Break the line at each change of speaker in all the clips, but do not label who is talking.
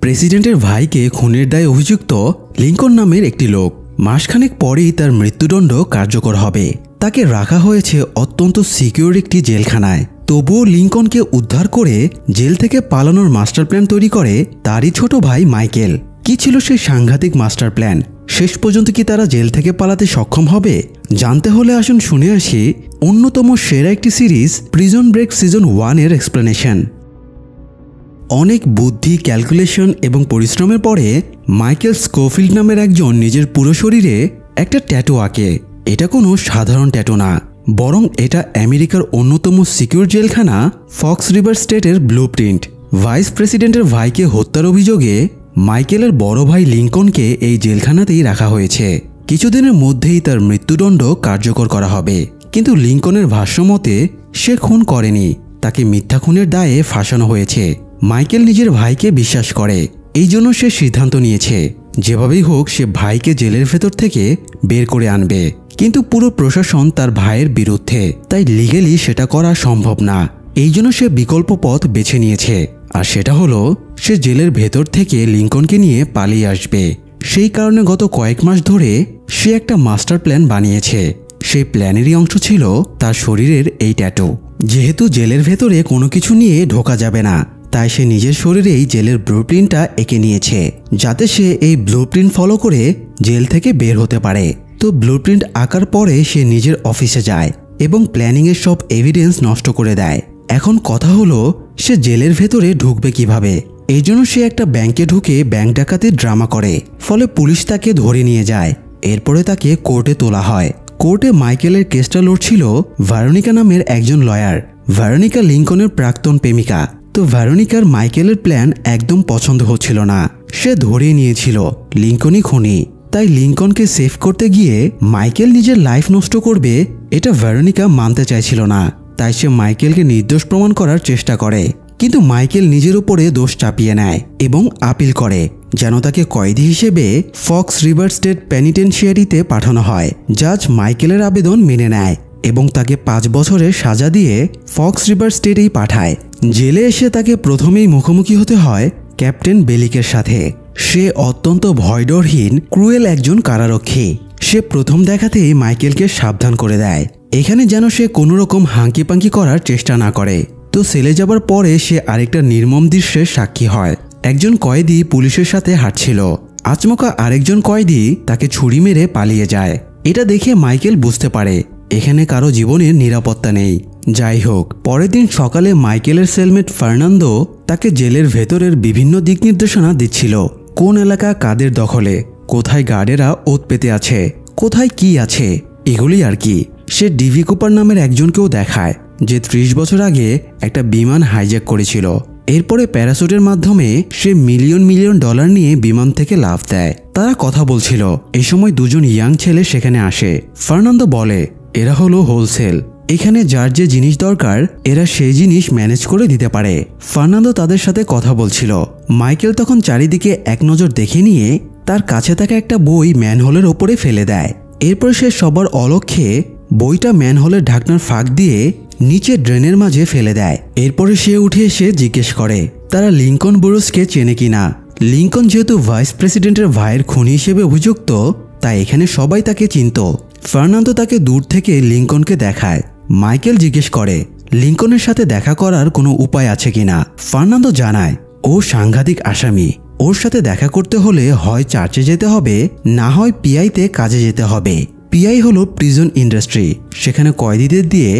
প্রেসিডেন্টের ভাইকে খুনের দায়ে অভিযুক্ত লিঙ্কন নামের একটি লোক মাসখানেক পরেই তার মৃত্যুদণ্ড কার্যকর হবে। তাকে রাখা হয়েছে অত্যন্ত সিকিউর একটি জেলখানায়। তবুও লিঙ্কনকে উদ্ধার করে জেল থেকে পালানোর মাস্টার প্ল্যান তৈরি করে তারই ছোট ভাই মাইকেল। কি ছিল সেই সাংঘাতিক মাস্টার প্ল্যান? শেষ পর্যন্ত কি তারা জেল থেকে পালাতে সক্ষম হবে? জানতে হলে আসুন শুনে আসি অন্যতম সেরা একটি সিরিজ প্রিজন ব্রেক সিজন 1 এর এক্সপ্লেনেশন। অনেক বুদ্ধি, ক্যালকুলেশন এবং পরিশ্রমের পরে মাইকেল স্কোফিল্ড নামের একজন নিজের পুরো শরীরে একটা ট্যাটু আঁকে। এটা কোনো সাধারণ ট্যাটু না, বরং এটা আমেরিকার অন্যতম সিকিউর জেলখানা ফক্স রিভার স্টেটের ব্লুপ্রিন্ট। ভাইস প্রেসিডেন্টের ভাইকে হত্যার অভিযোগে মাইকেলের বড় ভাই লিঙ্কনকে এই জেলখানাতেই রাখা হয়েছে। কিছুদিনের মধ্যেই তার মৃত্যুদণ্ড কার্যকর করা হবে। কিন্তু লিঙ্কনের ভাষ্যমতে সে খুন করেনি, তাকে মিথ্যা খুনের দায়ে ফাঁসানো হয়েছে। মাইকেল নিজের ভাইকে বিশ্বাস করে, এই জন্য সে সিদ্ধান্ত নিয়েছে যেভাবেই হোক সে ভাইকে জেলের ভেতর থেকে বের করে আনবে। কিন্তু পুরো প্রশাসন তার ভাইয়ের বিরুদ্ধে, তাই লিগেলি সেটা করা সম্ভব না। এই জন্য সে বিকল্প পথ বেছে নিয়েছে, আর সেটা হলো সে জেলের ভেতর থেকে লিঙ্কনকে নিয়ে পালিয়ে আসবে। সেই কারণে গত কয়েক মাস ধরে সে একটা মাস্টার প্ল্যান বানিয়েছে। সেই প্ল্যানেরই অংশ ছিল তার শরীরের এই ট্যাটু। যেহেতু জেলের ভেতরে কোনো কিছু নিয়ে ঢোকা যাবে না, তাই সে নিজের শরীরেই জেলের ব্লুপ্রিন্টটা এঁকে নিয়েছে, যাতে সে এই ব্লুপ্রিন্ট ফলো করে জেল থেকে বের হতে পারে। তো ব্লুপ্রিন্ট আঁকার পরে সে নিজের অফিসে যায় এবং প্ল্যানিংয়ের সব এভিডেন্স নষ্ট করে দেয়। এখন কথা হলো সে জেলের ভেতরে ঢুকবে কিভাবে? এই জন্য সে একটা ব্যাংকে ঢুকে ব্যাংক ডাকাতির ড্রামা করে, ফলে পুলিশ তাকে ধরে নিয়ে যায়। এরপরে তাকে কোর্টে তোলা হয়। কোর্টে মাইকেলের কেসটা লড়ছিল ভেরোনিকা নামের একজন লয়ার। ভেরোনিকা লিঙ্কনের প্রাক্তন প্রেমিকা। তো ভেরোনিকার মাইকেলের প্ল্যান একদম পছন্দ হচ্ছিল না। সে ধরে নিয়েছিল লিঙ্কনই খুনি। তাই লিঙ্কনকে সেভ করতে গিয়ে মাইকেল নিজের লাইফ নষ্ট করবে, এটা ভেরোনিকা মানতে চাইছিল না। তাই সে মাইকেলকে নির্দোষ প্রমাণ করার চেষ্টা করে। কিন্তু মাইকেল নিজের উপরে দোষ চাপিয়ে নেয় এবং আপিল করে যেন তাকে কয়েদি হিসেবে ফক্স রিভার স্টেট পেনিটেনশিয়ারিতে পাঠানো হয়। জাজ মাইকেলের আবেদন মেনে নেয় এবং তাকে 5 বছরের সাজা দিয়ে ফক্স রিভার স্টেটেই পাঠায়। জেলে এসে তাকে প্রথমেই মুখোমুখি হতে হয় ক্যাপ্টেন বেলিকের সাথে। সে অত্যন্ত ভয়ডরহীন, ক্রুয়েল একজন কারারক্ষী। সে প্রথম দেখাতেই মাইকেলকে সাবধান করে দেয়, এখানে যেন সে কোনো রকম হাঙ্কিপাঙ্কি করার চেষ্টা না করে। তো সেলে যাবার পরে সে আরেকটা নির্মম দৃশ্যের সাক্ষী হয়। একজন কয়েদি পুলিশের সাথে হাঁটছিল। আচমকা আরেকজন কয়েদি তাকে ছুরি মেরে পালিয়ে যায়। এটা দেখে মাইকেল বুঝতে পারে এখানে কারো জীবনের নিরাপত্তা নেই। যাই হোক, পরের দিন সকালে মাইকেলের সেলমেট ফার্নান্দো তাকে জেলের ভেতরের বিভিন্ন দিক নির্দেশনা দিচ্ছিল। কোন এলাকা কাদের দখলে, কোথায় গার্ডেরা ওত পেতে আছে, কোথায় কি আছে, এগুলি আর কি। সে ডিভি কুপার নামের একজনকেও দেখায় যে 30 বছর আগে একটা বিমান হাইজ্যাক করেছিল। এরপরে প্যারাসুটের মাধ্যমে সে মিলিয়ন মিলিয়ন ডলার নিয়ে বিমান থেকে লাফ দেয়। তারা কথা বলছিল। এই সময় দুজন ইয়াং ছেলে সেখানে আসে। ফার্নান্দো বলে এরা হলো হোলসেল, এখানে যার যে জিনিস দরকার এরা সেই জিনিস ম্যানেজ করে দিতে পারে। ফার্নান্দো তাদের সাথে কথা বলছিল। মাইকেল তখন চারিদিকে এক নজর দেখে নিয়ে তার কাছে থাকা একটা বই ম্যানহোলের ওপরে ফেলে দেয়। এরপর সে সবার অলক্ষ্যে বইটা ম্যানহোলের ঢাকনার ফাঁক দিয়ে নিচে ড্রেনের মাঝে ফেলে দেয়। এরপরে সে উঠে এসে জিজ্ঞেস করে তারা লিঙ্কন বুরুসকে চেনে কিনা। লিঙ্কন যেহেতু ভাইস প্রেসিডেন্টের ভাইয়ের খুনি হিসেবে অভিযুক্ত, তাই এখানে সবাই তাকে চিনত। ফার্নান্দো তাকে দূর থেকে লিঙ্কনকে দেখায়। মাইকেল জিজ্ঞেস করে লিঙ্কনের সাথে দেখা করার কোনো উপায় আছে কিনা। ফার্নান্দো জানায় ও সাংঘাতিক আসামি, ওর সাথে দেখা করতে হলে হয় চার্চে যেতে হবে, না হয় পিআইতে কাজে যেতে হবে। পিআই হলো প্রিজন ইন্ডাস্ট্রি। সেখানে কয়েদিদের দিয়ে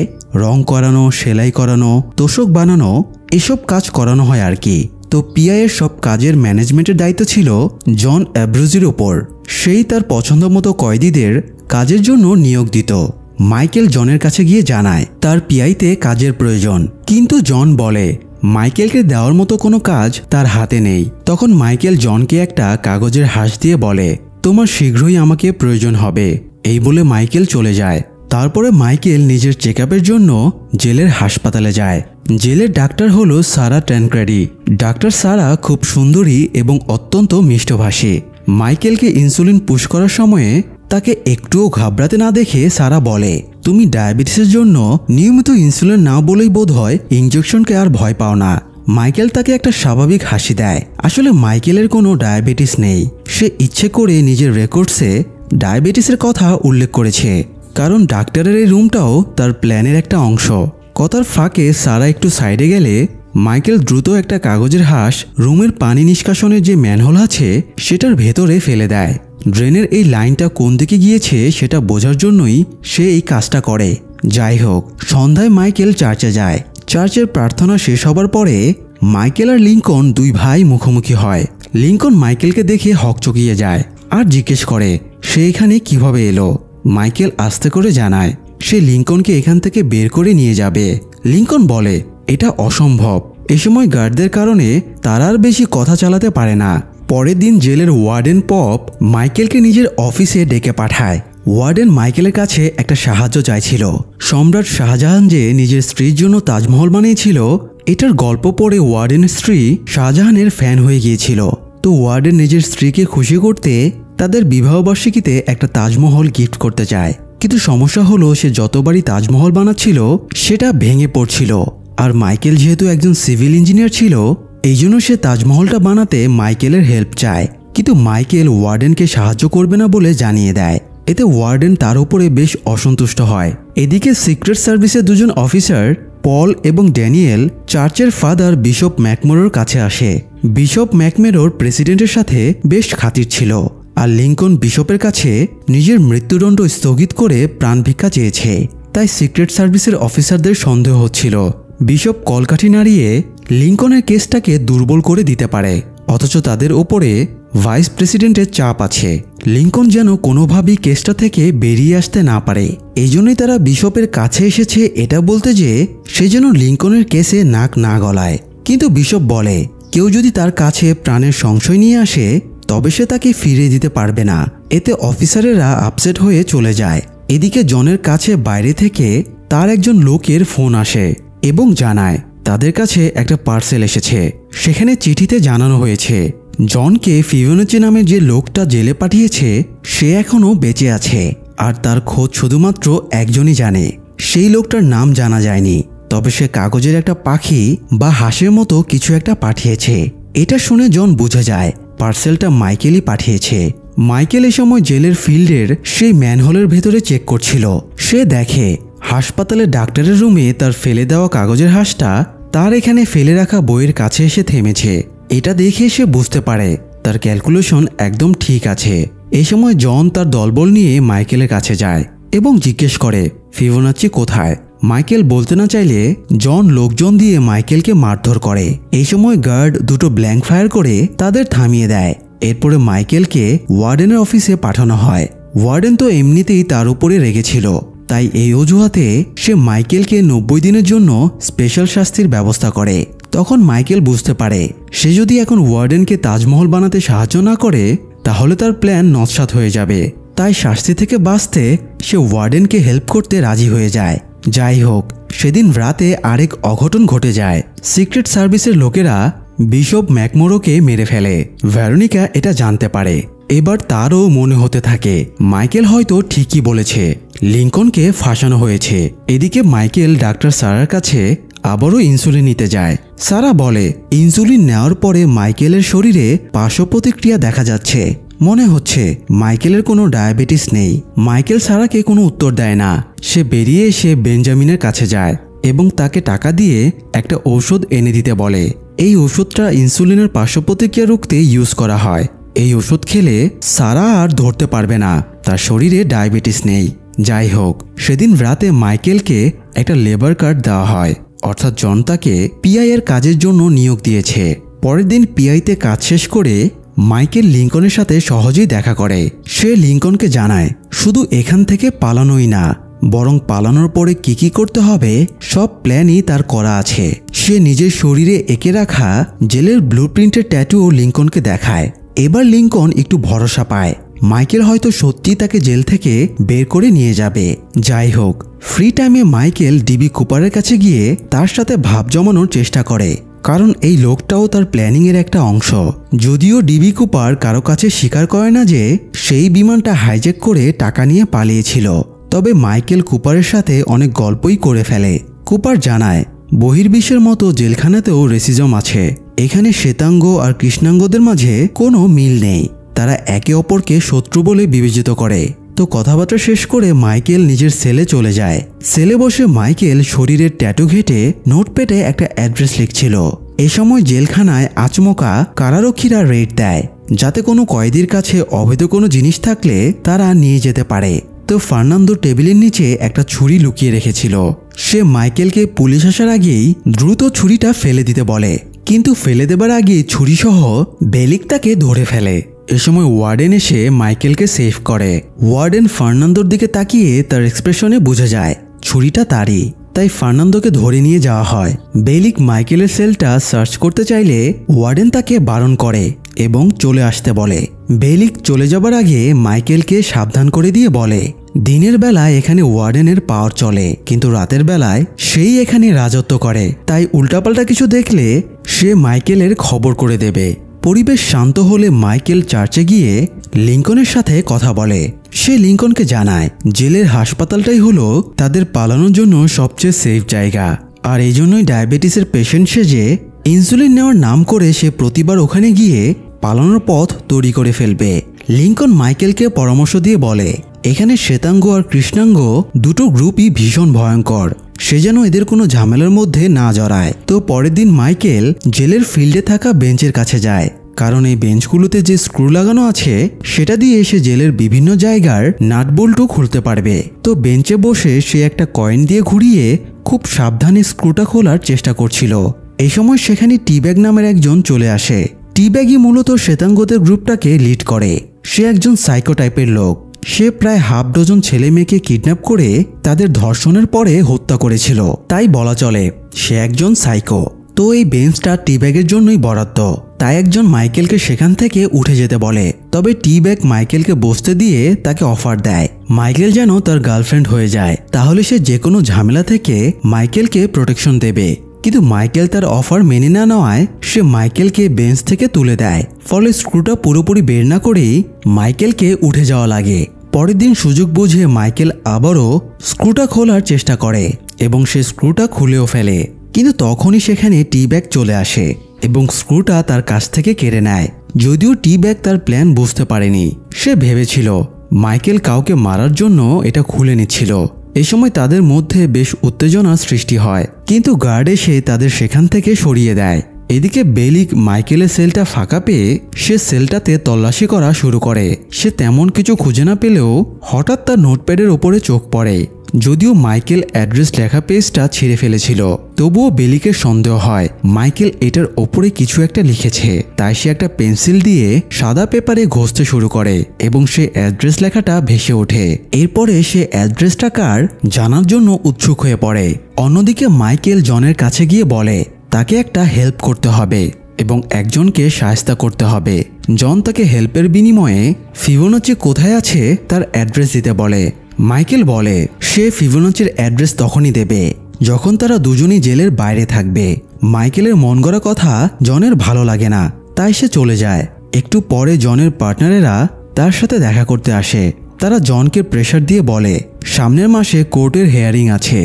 রং করানো, সেলাই করানো, তোষক বানানো, এসব কাজ করানো হয় আর কি। তো পিআই এর সব কাজের ম্যানেজমেন্টের দায়িত্ব ছিল জন অ্যাব্রুজির ওপর। সেই তার পছন্দ মতো কয়েদিদের কাজের জন্য নিয়োগ দিত। মাইকেল জনের কাছে গিয়ে জানায় তার পিআইতে কাজের প্রয়োজন, কিন্তু জন বলে মাইকেলকে দেওয়ার মতো কোনো কাজ তার হাতে নেই। তখন মাইকেল জনকে একটা কাগজের হাঁস দিয়ে বলে তোমার শীঘ্রই আমাকে প্রয়োজন হবে। এই বলে মাইকেল চলে যায়। তারপরে মাইকেল নিজের চেকআপের জন্য জেলের হাসপাতালে যায়। জেলের ডাক্তার হলো সারা ট্যানক্রেডি। ডাক্তার সারা খুব সুন্দরী এবং অত্যন্ত মিষ্টভাষী। মাইকেলকে ইনসুলিন পুশ করার সময়ে তাকে একটুও ঘাবড়াতে না দেখে সারা বলে তুমি ডায়াবেটিসের জন্য নিয়মিত ইনসুলিন না বলেই বোধ হয় ইঞ্জেকশনকে আর ভয় পাও না। মাইকেল তাকে একটা স্বাভাবিক হাসি দেয়। আসলে মাইকেলের কোনো ডায়াবেটিস নেই। সে ইচ্ছে করে নিজের রেকর্ডসে ডায়াবেটিসের কথা উল্লেখ করেছে, কারণ ডাক্তারের এই রুমটাও তার প্ল্যানের একটা অংশ। কথার ফাঁকে সারা একটু সাইডে গেলে মাইকেল দ্রুত একটা কাগজের হাঁস রুমের পানি নিষ্কাশনের যে ম্যানহোল আছে সেটার ভেতরে ফেলে দেয়। ড্রেনের এই লাইনটা কোন দিকে গিয়েছে সেটা বোঝার জন্যই সে এই কাজটা করে। যাই হোক, সন্ধ্যায় মাইকেল চার্চে যায়। চার্চের প্রার্থনা শেষ হবার পরে মাইকেল আর লিঙ্কন দুই ভাই মুখোমুখি হয়। লিঙ্কন মাইকেলকে দেখে হকচকিয়ে যায় আর জিজ্ঞেস করে সে এখানে কিভাবে এলো। মাইকেল আস্তে করে জানায় সে লিঙ্কনকে এখান থেকে বের করে নিয়ে যাবে। লিঙ্কন বলে এটা অসম্ভব। এ সময় গার্ডদের কারণে তারা আর বেশি কথা চালাতে পারে না। পরের দিন জেলের ওয়ার্ডেন পপ মাইকেলকে নিজের অফিসে ডেকে পাঠায়। ওয়ার্ডেন মাইকেলের কাছে একটা সাহায্য চাইছিল। সম্রাট শাহজাহান যে নিজের স্ত্রীর জন্য তাজমহল বানিয়েছিল, এটার গল্প পড়ে ওয়ার্ডেনের স্ত্রী শাহজাহানের ফ্যান হয়ে গিয়েছিল। তো ওয়ার্ডেন নিজের স্ত্রীকে খুশি করতে তাদের বিবাহবার্ষিকীতে একটা তাজমহল গিফট করতে চায়। কিন্তু সমস্যা হলো সে যতবারই তাজমহল বানাচ্ছিল সেটা ভেঙে পড়ছিল। আর মাইকেল যেহেতু একজন সিভিল ইঞ্জিনিয়ার ছিল, এই জন্য সে তাজমহলটা বানাতে মাইকেলের হেল্প চায়। কিন্তু মাইকেল ওয়ার্ডেনকে সাহায্য করবে না বলে জানিয়ে দেয়। এতে ওয়ার্ডেন তার উপরে বেশ অসন্তুষ্ট হয়। এদিকে সিক্রেট সার্ভিসের দুজন অফিসার পল এবং ড্যানিয়েল চার্চের ফাদার বিশপ ম্যাকমোরোর কাছে আসে। বিশপ ম্যাকমোরোর প্রেসিডেন্টের সাথে বেশ খাতির ছিল, আর লিঙ্কন বিশপের কাছে নিজের মৃত্যুদণ্ড স্থগিত করে প্রাণভিক্ষা চেয়েছে। তাই সিক্রেট সার্ভিসের অফিসারদের সন্দেহ হচ্ছিল বিশপ কলকাঠি নাড়িয়ে লিঙ্কনের কেসটাকে দুর্বল করে দিতে পারে। অথচ তাদের ওপরে ভাইস প্রেসিডেন্টের চাপ আছে। লিঙ্কন যেন কোনোভাবেই কেসটা থেকে বেরিয়ে আসতে না পারে। এই জন্যই তারা বিশপের কাছে এসেছে এটা বলতে যে সে যেন লিঙ্কনের কেসে নাক না গলায়। কিন্তু বিশপ বলে কেউ যদি তার কাছে প্রাণের সংশয় নিয়ে আসে তবে সে তাকে ফিরিয়ে দিতে পারবে না। এতে অফিসারেরা আপসেট হয়ে চলে যায়। এদিকে জনের কাছে বাইরে থেকে তার একজন লোকের ফোন আসে এবং জানায় তাদের কাছে একটা পার্সেল এসেছে। সেখানে চিঠিতে জানানো হয়েছে জনকে ফিবোনাচি নামে যে লোকটা জেলে পাঠিয়েছে সে এখনো বেঁচে আছে, আর তার খোঁজ শুধুমাত্র একজনই জানে। সেই লোকটার নাম জানা যায়নি, তবে সে কাগজের একটা পাখি বা হাঁসের মতো কিছু একটা পাঠিয়েছে। এটা শুনে জন বুঝে যায় পার্সেলটা মাইকেলই পাঠিয়েছে। মাইকেল এ সময় জেলের ফিল্ডের সেই ম্যানহোলের ভেতরে চেক করছিল। সে দেখে হাসপাতালের ডাক্তারের রুমে তার ফেলে দেওয়া কাগজের হাঁসটা তার এখানে ফেলে রাখা বইয়ের কাছে এসে থেমেছে। এটা দেখে সে বুঝতে পারে তার ক্যালকুলেশন একদম ঠিক আছে। এই সময় জন তার দলবল নিয়ে মাইকেলের কাছে যায় এবং জিজ্ঞেস করে ফিবোনাচি কোথায়। মাইকেল বলতে না চাইলে জন লোকজন দিয়ে মাইকেলকে মারধর করে। এই সময় গার্ড দুটো ব্ল্যাঙ্ক ফায়ার করে তাদের থামিয়ে দেয়। এরপরে মাইকেলকে ওয়ার্ডেনের অফিসে পাঠানো হয়। ওয়ার্ডেন তো এমনিতেই তার উপরে রেগেছিল, তাই এই অজুহাতে সে মাইকেলকে 90 দিনের জন্য স্পেশাল শাস্তির ব্যবস্থা করে। তখন মাইকেল বুঝতে পারে সে যদি এখন ওয়ার্ডেনকে তাজমহল বানাতে সাহায্য না করে তাহলে তার প্ল্যান নস্যাৎ হয়ে যাবে। তাই শাস্তি থেকে বাঁচতে সে ওয়ার্ডেনকে হেল্প করতে রাজি হয়ে যায়। যাই হোক, সেদিন রাতে আরেক অঘটন ঘটে যায়। সিক্রেট সার্ভিসের লোকেরা বিশপ ম্যাকমোরোকে মেরে ফেলে। ভেরোনিকা এটা জানতে পারে। এবার তারও মনে হতে থাকে মাইকেল হয়তো ঠিকই বলেছে, লিঙ্কনকে ফাঁসানো হয়েছে। এদিকে মাইকেল ডাক্তার সারার কাছে আবারও ইনসুলিন নিতে যায়। সারা বলে ইনসুলিন নেওয়ার পরে মাইকেলের শরীরে পার্শ্ব প্রতিক্রিয়া দেখা যাচ্ছে। মনে হচ্ছে মাইকেলের কোনো ডায়াবেটিস নেই। মাইকেল সারাকে কোনো উত্তর দেয় না। সে বেরিয়ে এসে বেঞ্জামিনের কাছে যায় এবং তাকে টাকা দিয়ে একটা ঔষধ এনে দিতে বলে। এই ওষুধটা ইনসুলিনের পার্শ্ব প্রতিক্রিয়া রুখতে ইউজ করা হয়। এই ওষুধ খেলে সারা আর ধরতে পারবে না তার শরীরে ডায়াবেটিস নেই। যাই হোক, সেদিন রাতে মাইকেলকে একটা লেবার কার্ড দেওয়া হয়, অর্থাৎ জন তাকে পিআই এর কাজের জন্য নিয়োগ দিয়েছে। পরের দিন পিআইতে কাজ শেষ করে মাইকেল লিঙ্কনের সাথে সহজেই দেখা করে। সে লিঙ্কনকে জানায় শুধু এখান থেকে পালানোই না, বরং পালানোর পরে কি কি করতে হবে সব প্ল্যানই তার করা আছে। সে নিজের শরীরে এঁকে রাখা জেলের ব্লুপ্রিন্টের ট্যাটুও লিঙ্কনকে দেখায়। এবার লিঙ্কন একটু ভরসা পায় মাইকেল হয়তো সত্যি তাকে জেল থেকে বের করে নিয়ে যাবে। যাই হোক, ফ্রি টাইমে মাইকেল ডিবি কুপারের কাছে গিয়ে তার সাথে ভাব জমানোর চেষ্টা করে, কারণ এই লোকটাও তার প্ল্যানিং এর একটা অংশ। যদিও ডিবি কুপার কারো কাছে স্বীকার করে না যে সেই বিমানটা হাইজ্যাক করে টাকা নিয়ে পালিয়েছিল, তবে মাইকেল কুপারের সাথে অনেক গল্পই করে ফেলে। কুপার জানায় বহির্বিশ্বের মতো জেলখানাতেও রেসিজম আছে। এখানে শ্বেতাঙ্গ আর কৃষ্ণাঙ্গদের মাঝে কোনো মিল নেই, তারা একে অপরকে শত্রু বলে বিবেচিত করে। তো কথাবার্তা শেষ করে মাইকেল নিজের সেলে চলে যায়। সেলে বসে মাইকেল শরীরের ট্যাটু ঘেটে নোটপ্যাডে একটা অ্যাড্রেস লিখছিল। এ সময় জেলখানায় আচমকা কারারক্ষীরা রেড দেয়, যাতে কোনো কয়েদির কাছে অবৈধ কোনো জিনিস থাকলে তারা নিয়ে যেতে পারে। তো ফার্নান্দো টেবিলের নিচে একটা ছুরি লুকিয়ে রেখেছিল। সে মাইকেলকে পুলিশ আসার আগেই দ্রুত ছুরিটা ফেলে দিতে বলে, কিন্তু ফেলে দেবার আগে ছুরিসহ বেলিক তাকে ধরে ফেলে। এ সময় ওয়ার্ডেন এসে মাইকেলকে সেভ করে। ওয়ার্ডেন ফার্নান্দোর দিকে তাকিয়ে তার এক্সপ্রেশনে বোঝা যায় ছুরিটা তারই, তাই ফার্নান্দোকে ধরে নিয়ে যাওয়া হয়। বেলিক মাইকেলের সেলটা সার্চ করতে চাইলে ওয়ার্ডেন তাকে বারণ করে এবং চলে আসতে বলে। বেলিক চলে যাবার আগে মাইকেলকে সাবধান করে দিয়ে বলে, দিনের বেলায় এখানে ওয়ার্ডেনের পাওয়ার চলে, কিন্তু রাতের বেলায় সেই এখানে রাজত্ব করে, তাই উল্টাপাল্টা কিছু দেখলে সে মাইকেলের খবর করে দেবে। পরিবেশ শান্ত হলে মাইকেল চার্চে গিয়ে লিঙ্কনের সাথে কথা বলে। সে লিঙ্কনকে জানায় জেলের হাসপাতালটাই হলো তাদের পালানোর জন্য সবচেয়ে সেফ জায়গা, আর এই জন্যই ডায়াবেটিসের পেশেন্ট সেজে ইনসুলিন নেওয়ার নাম করে সে প্রতিবার ওখানে গিয়ে পালানোর পথ তৈরি করে ফেলবে। লিঙ্কন মাইকেলকে পরামর্শ দিয়ে বলে, এখানে শ্বেতাঙ্গ আর কৃষ্ণাঙ্গ দুটো গ্রুপই ভীষণ ভয়ঙ্কর, সে যেন এদের কোনো ঝামেলার মধ্যে না জড়ায়। তো পরের দিন মাইকেল জেলের ফিল্ডে থাকা বেঞ্চের কাছে যায়, কারণ এই বেঞ্চগুলোতে যে স্ক্রু লাগানো আছে সেটা দিয়ে সে জেলের বিভিন্ন জায়গার নাট বল্টু খুলতে পারবে। তো বেঞ্চে বসে সে একটা কয়েন দিয়ে ঘুরিয়ে খুব সাবধানে স্ক্রুটা খোলার চেষ্টা করছিল। এই সময় সেখানে টিব্যাগ নামের একজন চলে আসে। টিব্যাগই মূলত শ্বেতাঙ্গদের গ্রুপটাকে লিড করে। সে একজন সাইকো টাইপের লোক। সে প্রায় হাফ ডজন ছেলে মেয়েকে কিডন্যাপ করে তাদের ধর্ষণের পরে হত্যা করেছিল, তাই বলা চলে সে একজন সাইকো। তো এই বেঞ্চটা টিব্যাগের জন্যই বরাদ্দ, তাই একজন মাইকেলকে সেখান থেকে উঠে যেতে বলে। তবে টিব্যাগ মাইকেলকে বসতে দিয়ে তাকে অফার দেয় মাইকেল যেন তার গার্লফ্রেন্ড হয়ে যায়, তাহলে সে যে কোনো ঝামেলা থেকে মাইকেলকে প্রোটেকশন দেবে। কিন্তু মাইকেল তার অফার মেনে না নেওয়ায় সে মাইকেলকে বেঞ্চ থেকে তুলে দেয়। ফলে স্ক্রুটা পুরোপুরি বের না করেই মাইকেলকে উঠে যাওয়া লাগে। পরের দিন সুযোগ বুঝে মাইকেল আবারও স্ক্রুটা খোলার চেষ্টা করে এবং সে স্ক্রুটা খুলেও ফেলে, কিন্তু তখনই সেখানে টিব্যাগ চলে আসে এবং স্ক্রুটা তার কাছ থেকে কেড়ে নেয়। যদিও টিব্যাগ তার প্ল্যান বুঝতে পারেনি, সে ভেবেছিল মাইকেল কাউকে মারার জন্য এটা খুলে নিচ্ছিল। এই সময় তাদের মধ্যে বেশ উত্তেজনার সৃষ্টি হয়, কিন্তু গার্ড এসে তাদের সেখান থেকে সরিয়ে দেয়। এদিকে বেলিক মাইকেলের সেলটা ফাঁকা পেয়ে সে সেলটাতে তল্লাশি করা শুরু করে। সে তেমন কিছু খুঁজে না পেলেও হঠাৎ তার নোটপ্যাডের ওপরে চোখ পড়ে। যদিও মাইকেল অ্যাড্রেস লেখা পেজটা ছিঁড়ে ফেলেছিল, তবুও বেলিকের সন্দেহ হয় মাইকেল এটার ওপরে কিছু একটা লিখেছে। তাই সে একটা পেন্সিল দিয়ে সাদা পেপারে ঘষতে শুরু করে এবং সে অ্যাড্রেস লেখাটা ভেসে ওঠে। এরপরে সে অ্যাড্রেসটা কার জানার জন্য উৎসুক হয়ে পড়ে। অন্যদিকে মাইকেল জনের কাছে গিয়ে বলে তাকে একটা হেল্প করতে হবে এবং একজনকে সাহায্য করতে হবে। জন তাকে হেল্পের বিনিময়ে ফিবোনাচি কোথায় আছে তার অ্যাড্রেস দিতে বলে। মাইকেল বলে সে ফিবোনাচির অ্যাড্রেস তখনই দেবে যখন তারা দুজনই জেলের বাইরে থাকবে। মাইকেলের মন গড়া কথা জনের ভালো লাগে না, তাই সে চলে যায়। একটু পরে জনের পার্টনারেরা তার সাথে দেখা করতে আসে। তারা জনকে প্রেশার দিয়ে বলে সামনের মাসে কোর্টের হিয়ারিং আছে,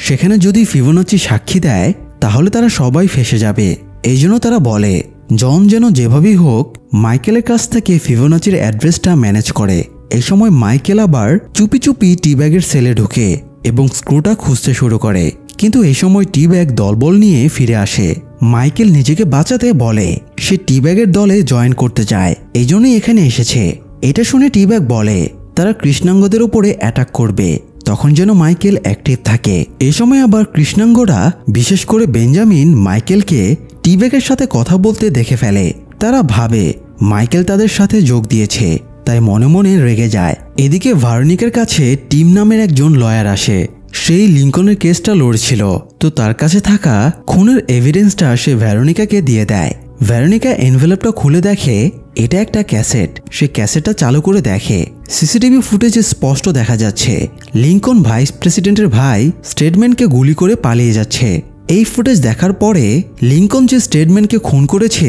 সেখানে যদি ফিবোনাচি সাক্ষী দেয় তাহলে তারা সবাই ফেঁসে যাবে। এই জন্য তারা বলে জন যেন যেভাবেই হোক মাইকেলের কাছ থেকে ফিবোনাচির অ্যাড্রেসটা ম্যানেজ করে। এই সময় মাইকেল আবার চুপি চুপি টিব্যাগের সেলে ঢুকে এবং স্ক্রুটা খুঁজতে শুরু করে, কিন্তু এই সময় টিব্যাগ দলবল নিয়ে ফিরে আসে। মাইকেল নিজেকে বাঁচাতে বলে সে টিব্যাগের দলে জয়েন করতে চায়, এই জন্যই এখানে এসেছে। এটা শুনে টিব্যাগ বলে তারা কৃষ্ণাঙ্গদের উপরে অ্যাটাক করবে, তখন যেন মাইকেল অ্যাক্টিভ থাকে। এই সময় আবার কৃষ্ণাঙ্গরা বিশেষ করে বেঞ্জামিন মাইকেলকে টিব্যাগের সাথে কথা বলতে দেখে ফেলে। তারা ভাবে মাইকেল তাদের সাথে যোগ দিয়েছে, তাই মনে মনে রেগে যায়। এদিকে ভার্নিকের কাছে টিম নামের একজন লয়ার আসে। সেই লিঙ্কনের কেসটা লড়ছিল, তো তার কাছে থাকা খুনের এভিডেন্সটা সে ভেরোনিকাকে দিয়ে দেয়। ভেরোনিকা এনভেলপটা খুলে দেখে এটা একটা ক্যাসেট। সে ক্যাসেটটা চালু করে দেখে সিসিটিভি ফুটেজে স্পষ্ট দেখা যাচ্ছে লিঙ্কন ভাইস প্রেসিডেন্টের ভাই স্টেটম্যানকে গুলি করে পালিয়ে যাচ্ছে। এই ফুটেজ দেখার পরে লিঙ্কন যে স্টেটম্যানকে খুন করেছে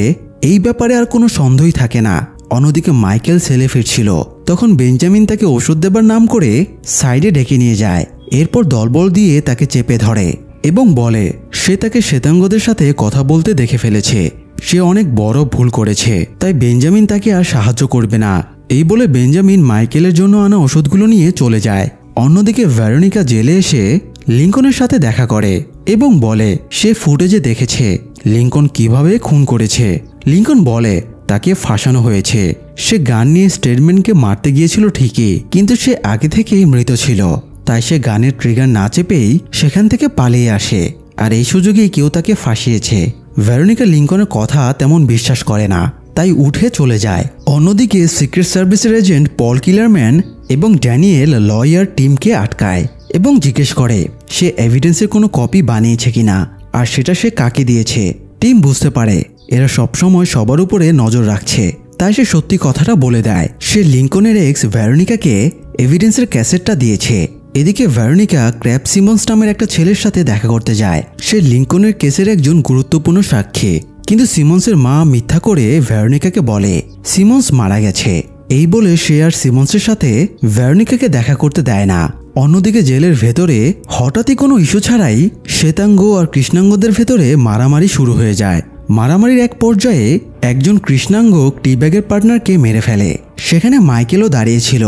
এই ব্যাপারে আর কোনো সন্দেহই থাকে না। অন্যদিকে মাইকেল সেলে ফিরছিল, তখন বেঞ্জামিন তাকে ওষুধ দেবার নাম করে সাইডে ডেকে নিয়ে যায়। এরপর দলবল দিয়ে তাকে চেপে ধরে। এবং বলে সে তাকে শ্বেতাঙ্গদের সাথে কথা বলতে দেখে ফেলেছে। সে অনেক বড় ভুল করেছে, তাই বেঞ্জামিন তাকে আর সাহায্য করবে না। এই বলে বেঞ্জামিন মাইকেলের জন্য আনা ওষুধগুলো নিয়ে চলে যায়। অন্যদিকে ভেরোনিকা জেলে এসে লিঙ্কনের সাথে দেখা করে এবং বলে সে ফুটেজে দেখেছে লিঙ্কন কিভাবে খুন করেছে। লিঙ্কন বলে তাকে ফাঁসানো হয়েছে। সে গান নিয়ে স্টেটমেন্টকে মারতে গিয়েছিল ঠিকই, কিন্তু সে আগে থেকেই মৃত ছিল, তাই সে গানের ট্রিগার না চেপেই সেখান থেকে পালিয়ে আসে। আর এই সুযোগেই কেউ তাকে ফাঁসিয়েছে। ভেরোনিকা লিঙ্কনের কথা তেমন বিশ্বাস করে না, তাই উঠে চলে যায়। অন্যদিকে সিক্রেট সার্ভিসের এজেন্ট পল কিলারম্যান এবং ড্যানিয়েল লয়ার টিমকে আটকায় এবং জিজ্ঞেস করে সে এভিডেন্সের কোনো কপি বানিয়েছে কিনা, আর সেটা সে কাকে দিয়েছে। টিম বুঝতে পারে এরা সবসময় সবার উপরে নজর রাখছে, তাই সে সত্যি কথাটা বলে দেয়। সে লিঙ্কনের এক্স ভেরোনিকাকে এভিডেন্সের ক্যাসেটটা দিয়েছে। এদিকে ভেরোনিকা ক্র্যাব সিমন্স নামের একটা ছেলের সাথে দেখা করতে যায়। সে লিঙ্কনের কেসের একজন গুরুত্বপূর্ণ সাক্ষী, কিন্তু সিমন্সের মা মিথ্যা করে ভেরোনিকাকে বলে সিমন্স মারা গেছে। এই বলে সে আর সিমন্সের সাথে ভেরোনিকাকে দেখা করতে দেয় না। অন্যদিকে জেলের ভেতরে হঠাৎই কোনো ইস্যু ছাড়াই শ্বেতাঙ্গ আর কৃষ্ণাঙ্গদের ভেতরে মারামারি শুরু হয়ে যায়। মারামারির এক পর্যায়ে একজন কৃষ্ণাঙ্গ টিব্যাগের পার্টনারকে মেরে ফেলে। সেখানে মাইকেলও দাঁড়িয়েছিল।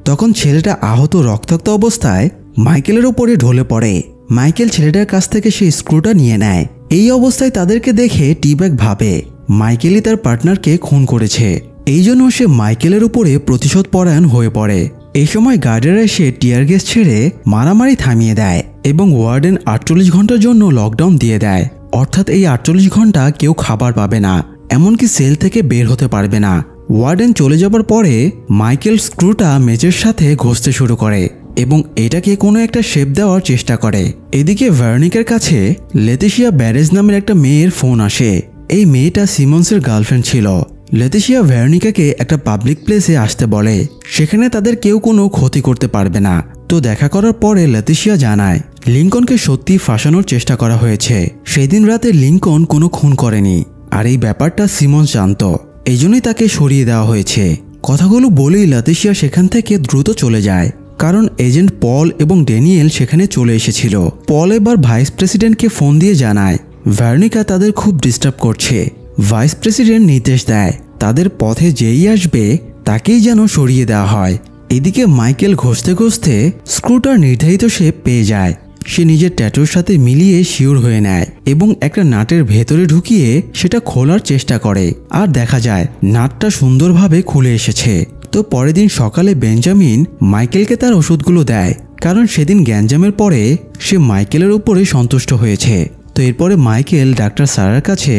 তখন ছেলেটা আহত রক্তাক্ত অবস্থায় মাইকেলের ওপরে ঢলে পড়ে। মাইকেল ছেলেটার কাছ থেকে সেই স্ক্রুটা নিয়ে নেয়। এই অবস্থায় তাদেরকে দেখে টিব্যাগ ভাবে মাইকেলই তার পার্টনারকে খুন করেছে। এই জন্য সে মাইকেলের উপরে প্রতিশোধ পরায়ণ হয়ে পড়ে। এই সময় গার্ডেরা এসে টিয়ার গ্যাস ছেড়ে মারামারি থামিয়ে দেয় এবং ওয়ার্ডেন 48 ঘন্টার জন্য লকডাউন দিয়ে দেয়। অর্থাৎ এই 48 ঘন্টা কেউ খাবার পাবে না, এমনকি সেল থেকে বের হতে পারবে না। ওয়ার্ডেন চলে যাবার পরে মাইকেল স্ক্রুটা মেজের সাথে ঘষতে শুরু করে এবং এটাকে কোনো একটা শেপ দেওয়ার চেষ্টা করে। এদিকে ভেরোনিকার কাছে লেতিশিয়া ব্যারেজ নামের একটা মেয়ের ফোন আসে। এই মেয়েটা সিমন্সের গার্লফ্রেন্ড ছিল। লেতিশিয়া ভেরোনিকাকে একটা পাবলিক প্লেসে আসতে বলে, সেখানে তাদের কেউ কোনো ক্ষতি করতে পারবে না। তো দেখা করার পরে লেতিশিয়া জানায় লিঙ্কনকে সত্যি ফাঁসানোর চেষ্টা করা হয়েছে। সেদিন রাতে লিঙ্কন কোনো খুন করেনি, আর এই ব্যাপারটা সিমন্স জানত। এই জন্যই তাকে সরিয়ে দেওয়া হয়েছে। কথাগুলো বলেই লেতিশিয়া সেখান থেকে দ্রুত চলে যায়, কারণ এজেন্ট পল এবং ড্যানিয়েল সেখানে চলে এসেছিল। পল এবার ভাইস প্রেসিডেন্টকে ফোন দিয়ে জানায় ভেরোনিকা তাদের খুব ডিস্টার্ব করছে। ভাইস প্রেসিডেন্ট নির্দেশ দেয় তাদের পথে যেই আসবে তাকেই যেন সরিয়ে দেওয়া হয়। এদিকে মাইকেল ঘষতে ঘষতে স্ক্রুটার নির্ধারিত শেপ পেয়ে যায়। সে নিজের ট্যাটুর সাথে মিলিয়ে শিওর হয়ে নেয় এবং একটা নাটের ভেতরে ঢুকিয়ে সেটা খোলার চেষ্টা করে, আর দেখা যায় নাটটা সুন্দরভাবে খুলে এসেছে। তো পরের দিন সকালে বেঞ্জামিন মাইকেলকে তার ওষুধগুলো দেয়, কারণ সেদিন গ্যাঞ্জামের পরে সে মাইকেলের উপরে সন্তুষ্ট হয়েছে। তো এরপরে মাইকেল ডাক্তার সারার কাছে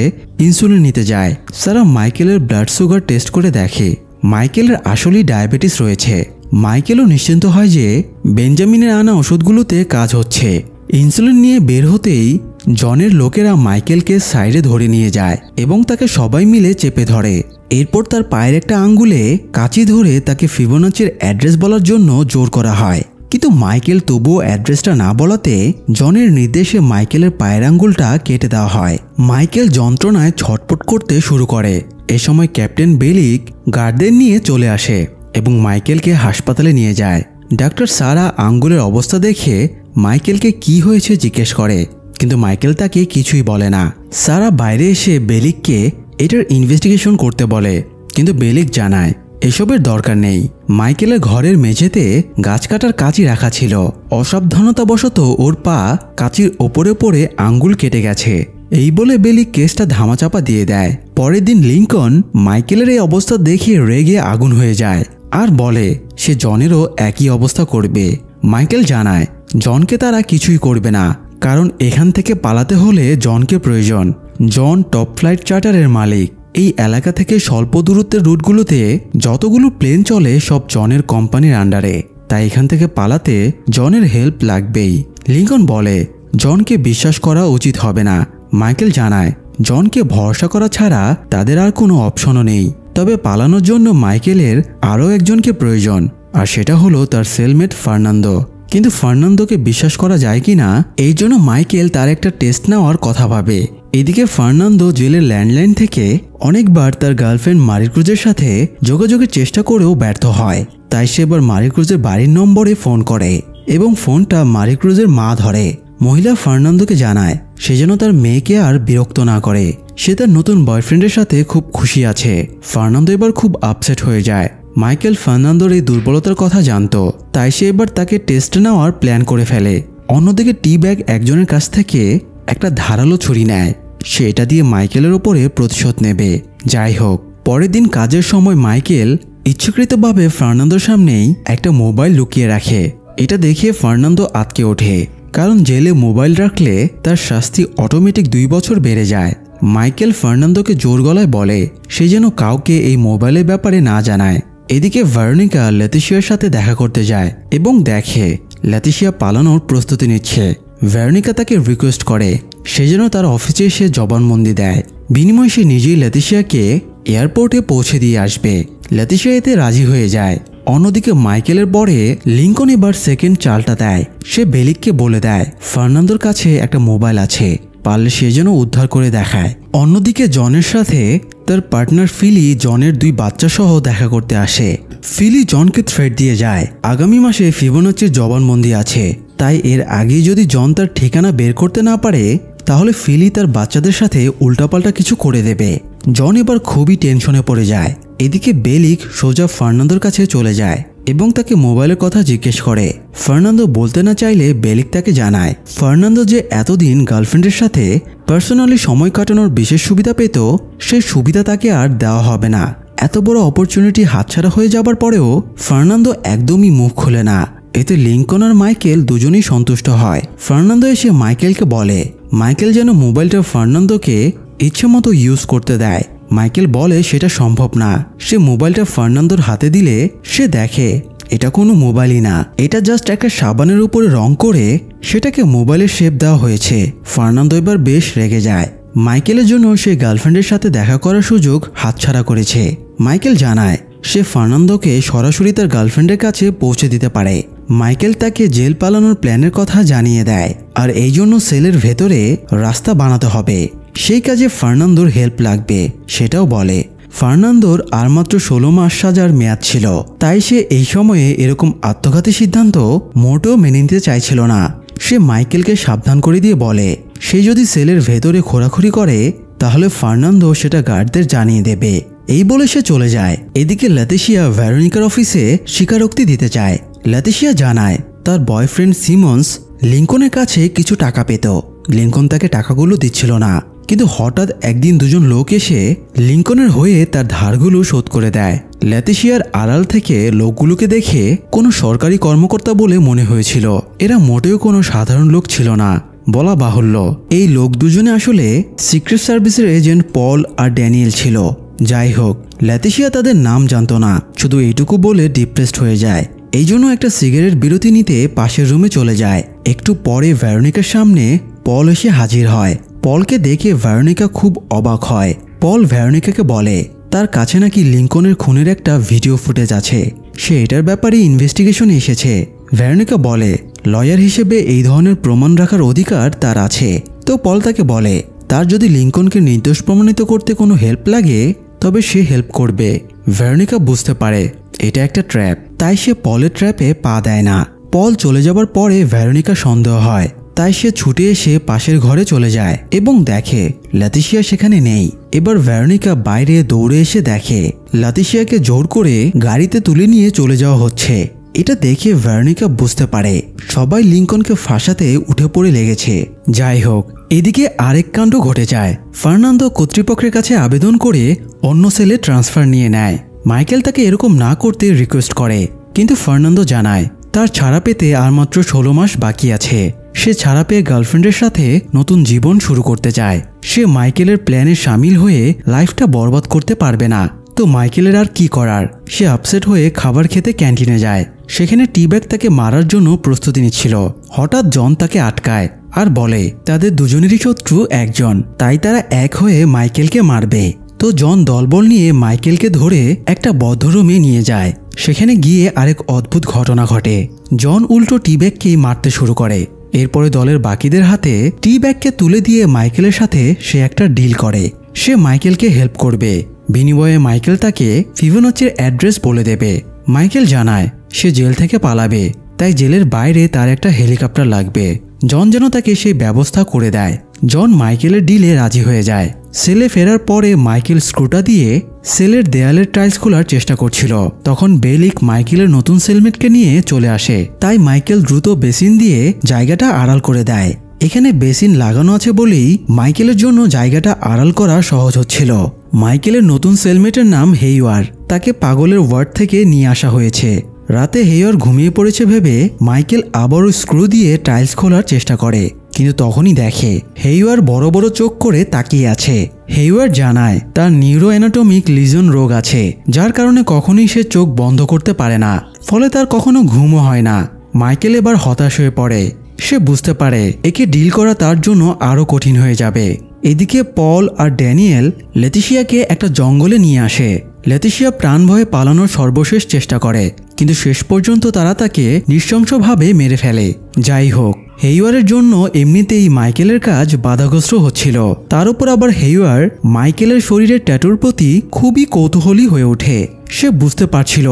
ইনসুলিন নিতে যায়। সারা মাইকেলের ব্লাড সুগার টেস্ট করে দেখে মাইকেলের আসলেই ডায়াবেটিস রয়েছে। মাইকেলও নিশ্চিন্ত হয় যে বেঞ্জামিনের আনা ওষুধগুলোতে কাজ হচ্ছে। ইনসুলিন নিয়ে বের হতেই জনের লোকেরা মাইকেলকে সাইডে ধরে নিয়ে যায় এবং তাকে সবাই মিলে চেপে ধরে। এরপর তার পায়ের একটা আঙ্গুলে কাঁচি ধরে তাকে ফিবোনাচির অ্যাড্রেস বলার জন্য জোর করা হয়, কিন্তু মাইকেল তবুও অ্যাড্রেসটা না বলাতে জনের নির্দেশে মাইকেলের পায়ের আঙ্গুলটা কেটে দেওয়া হয়। মাইকেল যন্ত্রণায় ছটপট করতে শুরু করে। এ সময় ক্যাপ্টেন বেলিক গার্ডদের নিয়ে চলে আসে এবং মাইকেলকে হাসপাতালে নিয়ে যায়। ডাক্তার সারা আঙ্গুলের অবস্থা দেখে মাইকেলকে কি হয়েছে জিজ্ঞেস করে, কিন্তু মাইকেল তাকে কিছুই বলে না। সারা বাইরে এসে বেলিককে এটার ইনভেস্টিগেশন করতে বলে, কিন্তু বেলিক জানায় এসবের দরকার নেই। মাইকেলের ঘরের মেঝেতে গাছ কাটার কাঁচি রাখা ছিল। অসাবধানতাবশত ওর পা কাঁচির ওপরে পড়ে আঙ্গুল কেটে গেছে। এই বলে বেলিক কেসটা ধামাচাপা দিয়ে দেয়। পরের দিন লিঙ্কন মাইকেলের এই অবস্থা দেখে রেগে আগুন হয়ে যায় আর বলে সে জনেরও একই অবস্থা করবে। মাইকেল জানায় জনকে তারা কিছুই করবে না, কারণ এখান থেকে পালাতে হলে জনকে প্রয়োজন। জন টপ ফ্লাইট চার্টারের মালিক। এই এলাকা থেকে স্বল্প দূরত্বের রুটগুলোতে যতগুলো প্লেন চলে সব জনের কোম্পানির আন্ডারে, তাই এখান থেকে পালাতে জনের হেল্প লাগবেই। লিঙ্কন বলে জনকে বিশ্বাস করা উচিত হবে না। মাইকেল জানায় জনকে ভরসা করা ছাড়া তাদের আর কোনো অপশনও নেই। তবে পালানোর জন্য মাইকেলের আরও একজনকে প্রয়োজন, আর সেটা হলো তার সেলমেট ফার্নান্দো। কিন্তু ফার্নান্দোকে বিশ্বাস করা যায় কি না এই জন্য মাইকেল তার একটা টেস্ট নেওয়ার কথা ভাবে। এদিকে ফার্নান্দো জেলের ল্যান্ডলাইন থেকে অনেকবার তার গার্লফ্রেন্ড মারি ক্রুজের সাথে যোগাযোগের চেষ্টা করেও ব্যর্থ হয়। তাই সে এবার মারি ক্রুজের বাড়ির নম্বরে ফোন করে এবং ফোনটা মারি ক্রুজের মা ধরে। মহিলা ফার্নান্দোকে জানায় সে যেন তার মেয়েকে আর বিরক্ত না করে। সে তার নতুন বয়ফ্রেন্ডের সাথে খুব খুশি আছে। ফার্নান্দো এবার খুব আপসেট হয়ে যায়। মাইকেল ফার্নান্দোর এই দুর্বলতার কথা জানতো, তাই সে এবার তাকে টেস্ট নেওয়ার প্ল্যান করে ফেলে। অন্যদিকে টি ব্যাগ একজনের কাছ থেকে একটা ধারালো ছুরি নেয়। সে এটা দিয়ে মাইকেলের ওপরে প্রতিশোধ নেবে। যাই হোক, পরের দিন কাজের সময় মাইকেল ইচ্ছাকৃতভাবে ফার্নান্দোর সামনেই একটা মোবাইল লুকিয়ে রাখে। এটা দেখে ফার্নান্দো আটকে ওঠে, কারণ জেলে মোবাইল রাখলে তার শাস্তি অটোমেটিক 2 বছর বেড়ে যায়। মাইকেল ফার্নান্দোকে জোর গলায় বলে সে যেন কাউকে এই মোবাইলের ব্যাপারে না জানায়। এদিকে ভেরোনিকা লেতিশিয়ার সাথে দেখা করতে যায় এবং দেখে লেতিশিয়া পালানোর প্রস্তুতি নিচ্ছে। ভেরোনিকা তাকে রিকোয়েস্ট করে সে যেন তার অফিসে এসে জবানবন্দি দেয়। বিনিময়ে সে নিজেই লেতিশিয়াকে এয়ারপোর্টে পৌঁছে দিয়ে আসবে। লেতিশিয়া এতে রাজি হয়ে যায়। অন্যদিকে মাইকেলের পরে লিঙ্কন এবার সেকেন্ড চালটা দেয়। সে বেলিককে বলে দেয় ফার্নান্দোর কাছে একটা মোবাইল আছে, পারলে সে যেন উদ্ধার করে দেখায়। অন্যদিকে জনের সাথে তার পার্টনার ফিলি জনের 2 বাচ্চা সহ দেখা করতে আসে। ফিলি জনকে থ্রেট দিয়ে যায় আগামী মাসে ফিবোনাচির জবানবন্দি আছে, তাই এর আগেই যদি জন তার ঠিকানা বের করতে না পারে তাহলে ফিলি তার বাচ্চাদের সাথে উল্টাপাল্টা কিছু করে দেবে। জন এবার খুবই টেনশনে পড়ে যায়। এদিকে বেলিক সোজা ফার্নান্দোর কাছে চলে যায় এবং তাকে মোবাইলের কথা জিজ্ঞেস করে। ফার্নান্দো বলতে না চাইলে বেলিক তাকে জানায় ফার্নান্দো যে এতদিন গার্লফ্রেন্ডের সাথে পার্সোনালি সময় কাটানোর বিশেষ সুবিধা পেত, সেই সুবিধা তাকে আর দেওয়া হবে না। এত বড় অপরচুনিটি হাতছাড়া হয়ে যাবার পরেও ফার্নান্দো একদমই মুখ খোলে না। এতে লিঙ্কন আর মাইকেল দুজনেই সন্তুষ্ট হয়। ফার্নান্দো এসে মাইকেলকে বলে মাইকেল যেন মোবাইলটা ফার্নান্দোকে ইচ্ছে মতো ইউজ করতে দেয়। মাইকেল বলে সেটা সম্ভব না। সে মোবাইলটা ফার্নান্দোর হাতে দিলে সে দেখে এটা কোনো মোবাইলই না, এটা জাস্ট একটা সাবানের উপরে রং করে সেটাকে মোবাইলের শেপ দেওয়া হয়েছে। ফার্নান্দো এবার বেশ রেগে যায়। মাইকেলের জন্য সে গার্লফ্রেন্ডের সাথে দেখা করার সুযোগ হাতছাড়া করেছে। মাইকেল জানায় সে ফার্নান্দোকে সরাসরি তার গার্লফ্রেন্ডের কাছে পৌঁছে দিতে পারে। মাইকেল তাকে জেল পালানোর প্ল্যানের কথা জানিয়ে দেয়, আর এই জন্য সেলের ভেতরে রাস্তা বানাতে হবে। সেই কাজে ফার্নান্দোর হেল্প লাগবে সেটাও বলে। ফার্নান্দোর আর মাত্র 16 মাস সাজার মেয়াদ ছিল, তাই সে এই সময়ে এরকম আত্মঘাতী সিদ্ধান্ত মোটেও মেনে নিতে চাইছিল না। সে মাইকেলকে সাবধান করে দিয়ে বলে সে যদি সেলের ভেতরে ঘোরাঘুরি করে তাহলে ফার্নান্দো সেটা গার্ডদের জানিয়ে দেবে। এই বলে সে চলে যায়। এদিকে লেতিশিয়া ভেরোনিকার অফিসে স্বীকারোক্তি দিতে চায়। লেতিশিয়া জানায় তার বয়ফ্রেন্ড সিমন্স লিঙ্কনের কাছে কিছু টাকা পেত। লিঙ্কন তাকে টাকাগুলো দিচ্ছিল না, কিন্তু হঠাৎ একদিন দুজন লোক এসে লিঙ্কনের হয়ে তার ধারগুলো শোধ করে দেয়। লেতিশিয়ার আড়াল থেকে লোকগুলোকে দেখে কোনো সরকারি কর্মকর্তা বলে মনে হয়েছিল। এরা মোটেও কোনো সাধারণ লোক ছিল না। বলা বাহুল্য এই লোক দুজনে আসলে সিক্রেট সার্ভিসের এজেন্ট পল আর ড্যানিয়েল ছিল। যাই হোক, লেতিশিয়া তাদের নাম জানতো না, শুধু এইটুকু বলে ডিপ্রেসড হয়ে যায়। এই জন্য একটা সিগারেট বিরতি নিতে পাশের রুমে চলে যায়। একটু পরে ভেরোনিকার সামনে পল এসে হাজির হয়। পলকে দেখে ভেরোনিকা খুব অবাক হয়। পল ভেরোনিকাকে বলে তার কাছে নাকি লিঙ্কনের খুনের একটা ভিডিও ফুটেজ আছে, সে এটার ব্যাপারে ইনভেস্টিগেশনে এসেছে। ভেরোনিকা বলে লয়ার হিসেবে এই ধরনের প্রমাণ রাখার অধিকার তার আছে। তো পল তাকে বলে তার যদি লিঙ্কনকে নির্দোষ প্রমাণিত করতে কোনো হেল্প লাগে তবে সে হেল্প করবে। ভেরোনিকা বুঝতে পারে এটা একটা ট্র্যাপ, তাই সে পলের ট্র্যাপে পা দেয় না। পল চলে যাবার পরে ভেরোনিকা সন্দেহ হয়, তাই সে ছুটে এসে পাশের ঘরে চলে যায় এবং দেখে লেতিশিয়া সেখানে নেই। এবার ভেরোনিকা বাইরে দৌড়ে এসে দেখে লেতিশিয়াকে জোর করে গাড়িতে তুলে নিয়ে চলে যাওয়া হচ্ছে। এটা দেখে ভেরোনিকা বুঝতে পারে সবাই লিঙ্কনকে ফাঁসাতে উঠে পড়ে লেগেছে। যাই হোক, এদিকে আরেক কাণ্ড ঘটে যায়। ফার্নান্দো কর্তৃপক্ষের কাছে আবেদন করে অন্য সেলে ট্রান্সফার নিয়ে নেয়। মাইকেল তাকে এরকম না করতে রিকোয়েস্ট করে, কিন্তু ফার্নান্দো জানায় তার ছাড়া পেতে আর মাত্র 16 মাস বাকি আছে। সে ছাড়া পেয়ে গার্লফ্রেন্ডের সাথে নতুন জীবন শুরু করতে চায়। সে মাইকেলের প্ল্যানে সামিল হয়ে লাইফটা বরবাদ করতে পারবে না। তো মাইকেলের আর কি করার, সে আপসেট হয়ে খাবার খেতে ক্যান্টিনে যায়। সেখানে টি-ব্যাগ তাকে মারার জন্য প্রস্তুতি নিচ্ছিল। হঠাৎ জন তাকে আটকায় আর বলে তাদের দুজনেরই শত্রু একজন, তাই তারা এক হয়ে মাইকেলকে মারবে। তো জন দলবল নিয়ে মাইকেলকে ধরে একটা বদ্ধ রুমে নিয়ে যায়। সেখানে গিয়ে আরেক অদ্ভুত ঘটনা ঘটে। জন উল্টো টি-ব্যাগকেই মারতে শুরু করে। এরপরে দলের বাকিদের হাতে টি-ব্যাগকে তুলে দিয়ে মাইকেলের সাথে সে একটা ডিল করে। সে মাইকেলকে হেল্প করবে, বিনিময়ে মাইকেল তাকে ফিবোনাচির অ্যাড্রেস বলে দেবে। মাইকেল জানায় সে জেল থেকে পালাবে, তাই জেলের বাইরে তার একটা হেলিকপ্টার লাগবে। জন যেন তাকে সেই ব্যবস্থা করে দেয়। জন মাইকেলের ডিলে রাজি হয়ে যায়। সেলে ফেরার পরে মাইকেল স্ক্রুটা দিয়ে সেলের দেয়ালের টাইলস খোলার চেষ্টা করছিল। তখন বেলিক মাইকেলের নতুন সেলমেটকে নিয়ে চলে আসে, তাই মাইকেল দ্রুত বেসিন দিয়ে জায়গাটা আড়াল করে দেয়। এখানে বেসিন লাগানো আছে বলেই মাইকেলের জন্য জায়গাটা আড়াল করা সহজ হচ্ছিল। মাইকেলের নতুন সেলমেটের নাম হেইওয়ার। তাকে পাগলের ওয়ার্ড থেকে নিয়ে আসা হয়েছে। রাতে হেইওয়ার ঘুমিয়ে পড়েছে ভেবে মাইকেল আবারও স্ক্রু দিয়ে টাইলস খোলার চেষ্টা করে, কিন্তু তখনই দেখে হেইওয়ার বড় বড় চোখ করে তাকিয়ে আছে। হেইওয়ার জানায় তার নিউরো অ্যানাটমিক লিজন রোগ আছে, যার কারণে কখনোই সে চোখ বন্ধ করতে পারে না, ফলে তার কখনো ঘুমও হয় না। মাইকেল এবার হতাশ হয়ে পড়ে। সে বুঝতে পারে একে ডিল করা তার জন্য আরও কঠিন হয়ে যাবে। এদিকে পল আর ড্যানিয়েল লেতিশিয়াকে একটা জঙ্গলে নিয়ে আসে। লেতিশিয়া প্রাণ ভয়ে পালানোর সর্বশেষ চেষ্টা করে, কিন্তু শেষ পর্যন্ত তারা তাকে নৃশংসভাবে মেরে ফেলে। যাই হোক, হেইওয়ারের জন্য এমনিতেই মাইকেলের কাজ বাধাগ্রস্ত হচ্ছিল, তার উপর আবার হেইওয়ার মাইকেলের শরীরের ট্যাটুর প্রতি খুবই কৌতূহলী হয়ে ওঠে। সে বুঝতে পারছিল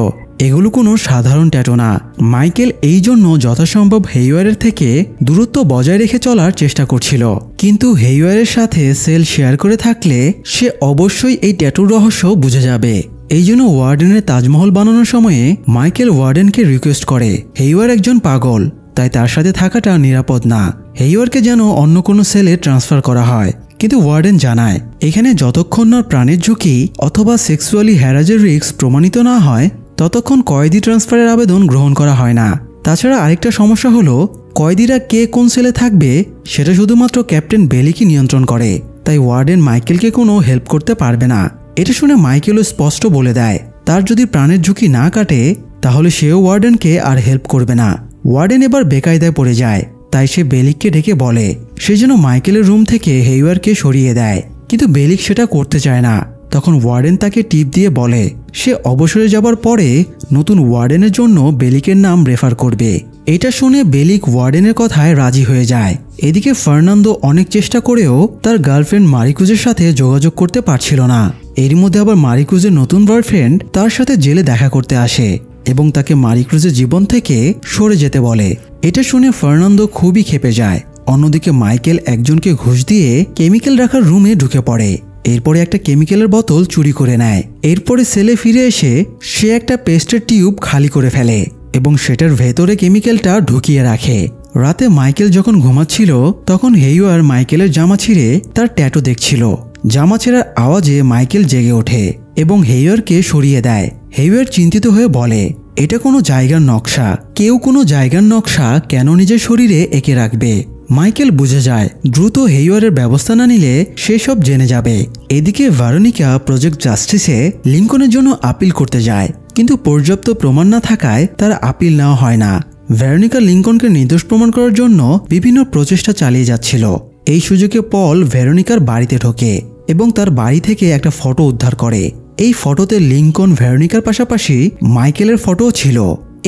এগুলো কোনো সাধারণ ট্যাটু না। মাইকেল এই জন্য যথাসম্ভব হেইওয়ারের থেকে দূরত্ব বজায় রেখে চলার চেষ্টা করছিল, কিন্তু হেইওয়ারের সাথে সেল শেয়ার করে থাকলে সে অবশ্যই এই ট্যাটুর রহস্য বুঝে যাবে। এই জন্য ওয়ার্ডেনের তাজমহল বানানোর সময়ে মাইকেল ওয়ার্ডেনকে রিকোয়েস্ট করে, হেইওয়ার একজন পাগল, তাই তার সাথে থাকাটা নিরাপদ না, হেইওয়ারকে যেন অন্য কোনো সেলে ট্রান্সফার করা হয়। কিন্তু ওয়ার্ডেন জানায় এখানে যতক্ষণ না প্রাণের ঝুঁকি অথবা সেক্সুয়ালি হ্যারাসের রিস্ক প্রমাণিত না হয় ততক্ষণ কয়েদি ট্রান্সফারের আবেদন গ্রহণ করা হয় না। তাছাড়া আরেকটা সমস্যা হলো কয়েদিরা কে কোন সেলে থাকবে সেটা শুধুমাত্র ক্যাপ্টেন বেলিকই নিয়ন্ত্রণ করে, তাই ওয়ার্ডেন মাইকেলকে কোনো হেল্প করতে পারবে না। এটা শুনে মাইকেলও স্পষ্ট বলে দেয় তার যদি প্রাণের ঝুঁকি না কাটে তাহলে সেও ওয়ার্ডেনকে আর হেল্প করবে না। ওয়ার্ডেন এবার বেকায়দায় পড়ে যায়, তাই সে বেলিককে ডেকে বলে সে যেন মাইকেলের রুম থেকে হেইওয়ারকে সরিয়ে দেয়, কিন্তু বেলিক সেটা করতে চায় না। তখন ওয়ার্ডেন তাকে টিপ দিয়ে বলে সে অবসরে যাবার পরে নতুন ওয়ার্ডেনের জন্য বেলিকের নাম রেফার করবে। এটা শুনে বেলিক ওয়ার্ডেনের কথায় রাজি হয়ে যায়। এদিকে ফার্নান্দো অনেক চেষ্টা করেও তার গার্লফ্রেন্ড মারিকুজের সাথে যোগাযোগ করতে পারছিল না। এর মধ্যে আবার মারিকুজের নতুন বয়ফ্রেন্ড তার সাথে জেলে দেখা করতে আসে এবং তাকে মারিকুজের জীবন থেকে সরে যেতে বলে। এটা শুনে ফার্নান্দো খুবই ক্ষেপে যায়। অন্যদিকে মাইকেল একজনকে ঘুষ দিয়ে কেমিক্যাল রাখার রুমে ঢুকে পড়ে। এরপরে একটা কেমিক্যালের বোতল চুরি করে নেয়। এরপরে সেলে ফিরে এসে সে একটা পেস্টের টিউব খালি করে ফেলে এবং সেটার ভেতরে কেমিক্যালটা ঢুকিয়ে রাখে। রাতে মাইকেল যখন ঘুমাচ্ছিল তখন হেইওয়ার মাইকেলের জামা ছিঁড়ে তার ট্যাটু দেখছিল। জামা ছেঁড়ার আওয়াজে মাইকেল জেগে ওঠে এবং হেইওয়ারকে সরিয়ে দেয়। হেইওয়ার চিন্তিত হয়ে বলে এটা কোনো জায়গার নকশা, কেউ কোনো জায়গার নকশা কেন নিজের শরীরে এঁকে রাখবে। মাইকেল বুঝে যায় দ্রুত হেইওয়ারের ব্যবস্থা না নিলে সে সব জেনে যাবে। এদিকে ভেরোনিকা প্রজেক্ট জাস্টিসে লিঙ্কনের জন্য আপিল করতে যায়, কিন্তু পর্যাপ্ত প্রমাণ না থাকায় তার আপিল নেওয়া হয় না। ভেরোনিকা লিঙ্কনকে নির্দোষ প্রমাণ করার জন্য বিভিন্ন প্রচেষ্টা চালিয়ে যাচ্ছিল। এই সুযোগে পল ভেরোনিকার বাড়িতে ঢোকে এবং তার বাড়ি থেকে একটা ফটো উদ্ধার করে। এই ফটোতে লিঙ্কন ভেরোনিকার পাশাপাশি মাইকেলের ফটোও ছিল।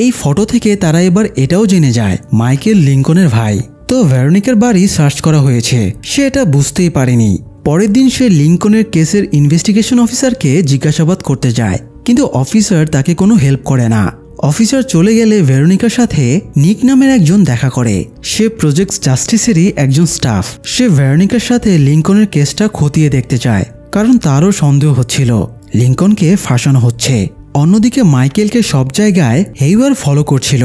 এই ফটো থেকে তারা এবার এটাও জেনে যায় মাইকেল লিঙ্কনের ভাই। তো ভেরোনিকার বাড়ি সার্চ করা হয়েছে, সে এটা বুঝতেই পারেনি। পরের দিন সে লিঙ্কনের কেসের ইনভেস্টিগেশন অফিসারকে জিজ্ঞাসাবাদ করতে যায়, কিন্তু অফিসার তাকে কোনো হেল্প করে না। অফিসার চলে গেলে ভেরোনিকার সাথে নিক নামের একজন দেখা করে। সে প্রজেক্ট জাস্টিসেরই একজন স্টাফ। সে ভেরোনিকার সাথে লিঙ্কনের কেসটা খতিয়ে দেখতে চায়, কারণ তারও সন্দেহ হচ্ছিল লিঙ্কনকে ফাঁসানো হচ্ছে। অন্যদিকে মাইকেলকে সব জায়গায় হেইওয়ার ফলো করছিল।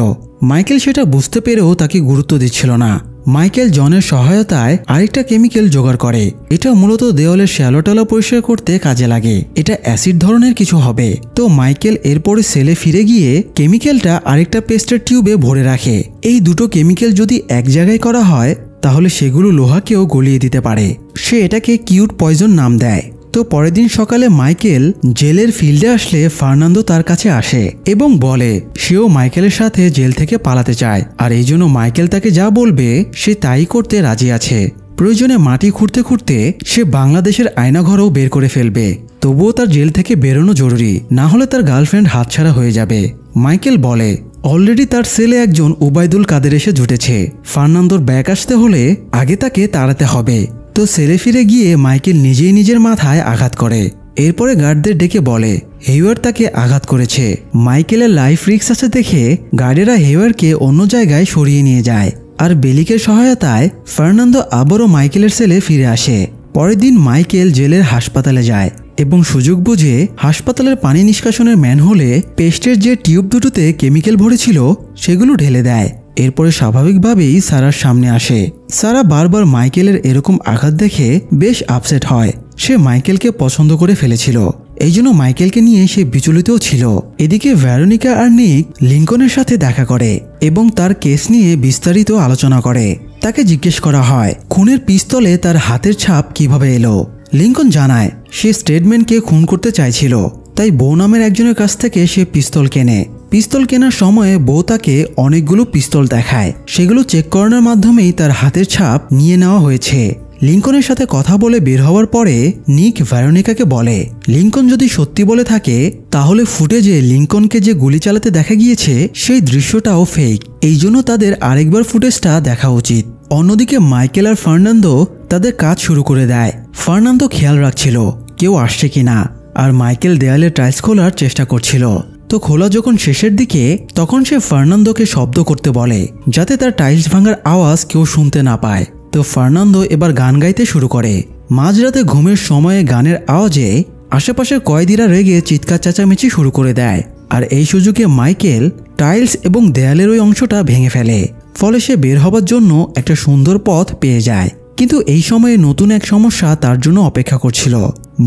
মাইকেল সেটা বুঝতে পেরেও তাকে গুরুত্ব দিচ্ছিল না। মাইকেল জনের সহায়তায় আরেকটা কেমিক্যাল জোগাড় করে। এটা মূলত দেওয়ালের শ্যালোটালা পরিষ্কার করতে কাজে লাগে। এটা অ্যাসিড ধরনের কিছু হবে। তো মাইকেল এরপরে সেলে ফিরে গিয়ে কেমিক্যালটা আরেকটা পেস্টের টিউবে ভরে রাখে। এই দুটো কেমিক্যাল যদি এক জায়গায় করা হয় তাহলে সেগুলো লোহাকেও গলিয়ে দিতে পারে। সে এটাকে কিউট পয়জন নাম দেয়। তো পরের দিন সকালে মাইকেল জেলের ফিল্ডে আসলে ফার্নান্দো তার কাছে আসে এবং বলে সেও মাইকেলের সাথে জেল থেকে পালাতে চায়, আর এই জন্য মাইকেল তাকে যা বলবে সে তাই করতে রাজি আছে। প্রয়োজনে মাটি খুঁড়তে খুঁড়তে সে বাংলাদেশের আয়নাঘরও বের করে ফেলবে। তবুও তার জেল থেকে বেরোনো জরুরি, না হলে তার গার্লফ্রেন্ড হাতছাড়া হয়ে যাবে। মাইকেল বলে অলরেডি তার সেলে একজন উবাইদুল কাদের এসে জুটেছে। ফার্নান্দোর ব্যাক আসতে হলে আগে তাকে তাড়াতে হবে। তো সেলে ফিরে গিয়ে মাইকেল নিজেই নিজের মাথায় আঘাত করে। এরপরে গার্ডদের ডেকে বলে হেইওয়ার তাকে আঘাত করেছে। মাইকেলের লাইফ রিস্ক আছে দেখে গার্ডেরা হেইওয়ারকে অন্য জায়গায় সরিয়ে নিয়ে যায়। আর বেলিকের সহায়তায় ফার্নান্দো আবারও মাইকেলের সেলে ফিরে আসে। পরের দিন মাইকেল জেলের হাসপাতালে যায় এবং সুযোগ বুঝে হাসপাতালের পানি নিষ্কাশনের ম্যানহোলে পেস্টের যে টিউব দুটোতে কেমিক্যাল ভরেছিল সেগুলো ঢেলে দেয়। এরপরে স্বাভাবিকভাবেই সারার সামনে আসে। সারা বারবার মাইকেলের এরকম আঘাত দেখে বেশ আপসেট হয়। সে মাইকেলকে পছন্দ করে ফেলেছিল, এই জন্য মাইকেলকে নিয়ে সে বিচলিতও ছিল। এদিকে ভেরোনিকা আর নিক লিঙ্কনের সাথে দেখা করে এবং তার কেস নিয়ে বিস্তারিত আলোচনা করে। তাকে জিজ্ঞেস করা হয় খুনের পিস্তলে তার হাতের ছাপ কিভাবে এলো। লিঙ্কন জানায় সে স্টেটমেন্টকে খুন করতে চাইছিল, তাই বউ নামের একজনের কাছ থেকে সে পিস্তল কেনে। পিস্তল কেনার সময়ে বউ তাকে অনেকগুলো পিস্তল দেখায়, সেগুলো চেক করানোর মাধ্যমেই তার হাতের ছাপ নিয়ে নেওয়া হয়েছে। লিঙ্কনের সাথে কথা বলে বের হওয়ার পরে নিক ভেরোনিকাকে বলে লিঙ্কন যদি সত্যি বলে থাকে তাহলে ফুটেজে লিঙ্কনকে যে গুলি চালাতে দেখা গিয়েছে সেই দৃশ্যটাও ফেক, এই জন্য তাদের আরেকবার ফুটেজটা দেখা উচিত। অন্যদিকে মাইকেল আর ফার্নান্দো তাদের কাজ শুরু করে দেয়। ফার্নান্দো খেয়াল রাখছিল কেউ আসছে কিনা, আর মাইকেল দেয়ালের টাইলস খোলার চেষ্টা করছিল। তো খোলা যখন শেষের দিকে তখন সে ফার্নান্দোকে শব্দ করতে বলে যাতে তার টাইলস ভাঙার আওয়াজ কেউ শুনতে না পায়। তো ফার্নান্দো এবার গান গাইতে শুরু করে। মাঝরাতে ঘুমের সময়ে গানের আওয়াজে আশেপাশের কয়েদিরা রেগে চিৎকার চেঁচামেচি শুরু করে দেয়, আর এই সুযোগে মাইকেল টাইলস এবং দেয়ালের ওই অংশটা ভেঙে ফেলে। ফলে সে বের হবার জন্য একটা সুন্দর পথ পেয়ে যায়। কিন্তু এই সময়ে নতুন এক সমস্যা তার জন্য অপেক্ষা করছিল।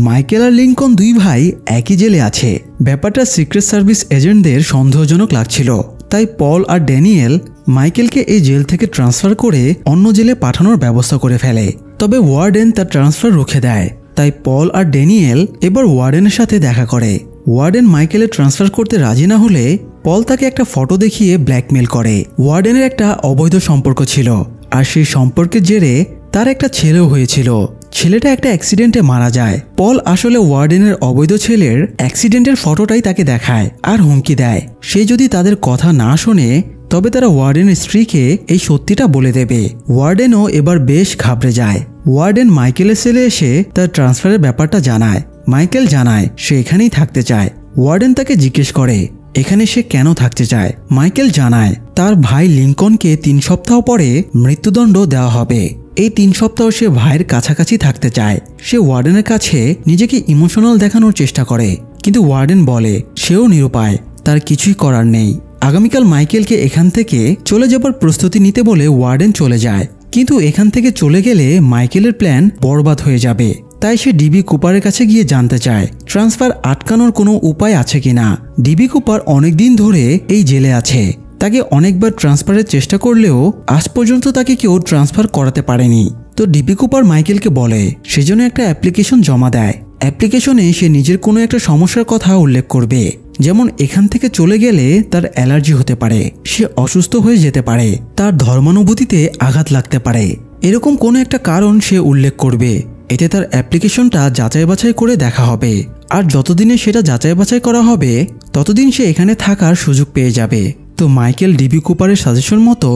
মাইকেল আর লিঙ্কন দুই ভাই একই জেলে আছে। ব্যাপারটা সিক্রেট সার্ভিস এজেন্টদের সন্দেহজনক লাগছিল, তাই পল আর ড্যানিয়েল মাইকেলকে এই জেল থেকে ট্রান্সফার করে অন্য জেলে পাঠানোর ব্যবস্থা করে ফেলে। তবে ওয়ার্ডেন তার ট্রান্সফার রুখে দেয়, তাই পল আর ড্যানিয়েল এবার ওয়ার্ডেনের সাথে দেখা করে। ওয়ার্ডেন মাইকেলের ট্রান্সফার করতে রাজি না হলে পল তাকে একটা ফটো দেখিয়ে ব্ল্যাকমেল করে। ওয়ার্ডেনের একটা অবৈধ সম্পর্ক ছিল, আর সেই সম্পর্কের জেরে তার একটা ছেলেও হয়েছিল। ছেলেটা একটা অ্যাক্সিডেন্টে মারা যায়। পল আসলে ওয়ার্ডেনের অবৈধ ছেলের অ্যাক্সিডেন্টের ফটোটাই তাকে দেখায় আর হুমকি দেয় সে যদি তাদের কথা না শোনে তবে তারা ওয়ার্ডেনের স্ত্রীকে এই সত্যিটা বলে দেবে। ওয়ার্ডেনও এবার বেশ ঘাবড়ে যায়। ওয়ার্ডেন মাইকেলের সেলে এসে তার ট্রান্সফারের ব্যাপারটা জানায়। মাইকেল জানায় সে এখানেই থাকতে চায়। ওয়ার্ডেন তাকে জিজ্ঞেস করে এখানে সে কেন থাকতে চায়। মাইকেল জানায় তার ভাই লিঙ্কনকে 3 সপ্তাহ পরে মৃত্যুদণ্ড দেওয়া হবে। এই 3 সপ্তাহ সে ভাইয়ের কাছাকাছি থাকতে চায়। সে ওয়ার্ডেনের কাছে নিজেকে ইমোশনাল দেখানোর চেষ্টা করে, কিন্তু ওয়ার্ডেন বলে সেও নিরুপায়, তার কিছুই করার নেই। আগামীকাল মাইকেলকে এখান থেকে চলে যাবার প্রস্তুতি নিতে বলে ওয়ার্ডেন চলে যায়। কিন্তু এখান থেকে চলে গেলে মাইকেলের প্ল্যান বরবাদ হয়ে যাবে, তাই সে ডিবি কুপারের কাছে গিয়ে জানতে চায় ট্রান্সফার আটকানোর কোনো উপায় আছে কিনা। ডিবি কুপার অনেকদিন ধরে এই জেলে আছে। তাকে অনেকবার ট্রান্সফারের চেষ্টা করলেও আজ পর্যন্ত তাকে কেউ ট্রান্সফার করাতে পারেনি। তো ডিবি কুপার মাইকেলকে বলে সেজন্য একটা অ্যাপ্লিকেশন জমা দেয়। অ্যাপ্লিকেশনে সে নিজের কোনো একটা সমস্যার কথা উল্লেখ করবে, যেমন এখান থেকে চলে গেলে তার অ্যালার্জি হতে পারে, সে অসুস্থ হয়ে যেতে পারে, তার ধর্মানুভূতিতে আঘাত লাগতে পারে, এরকম কোনো একটা কারণ সে উল্লেখ করবে। এতে তার অ্যাপ্লিকেশনটা যাচাই বাছাই করে দেখা হবে, আর যতদিনে সেটা যাচাই বাছাই করা হবে ততদিন সে এখানে থাকার সুযোগ পেয়ে যাবে। তো মাইকেল ডিবি কুপারের সাজেশন মতো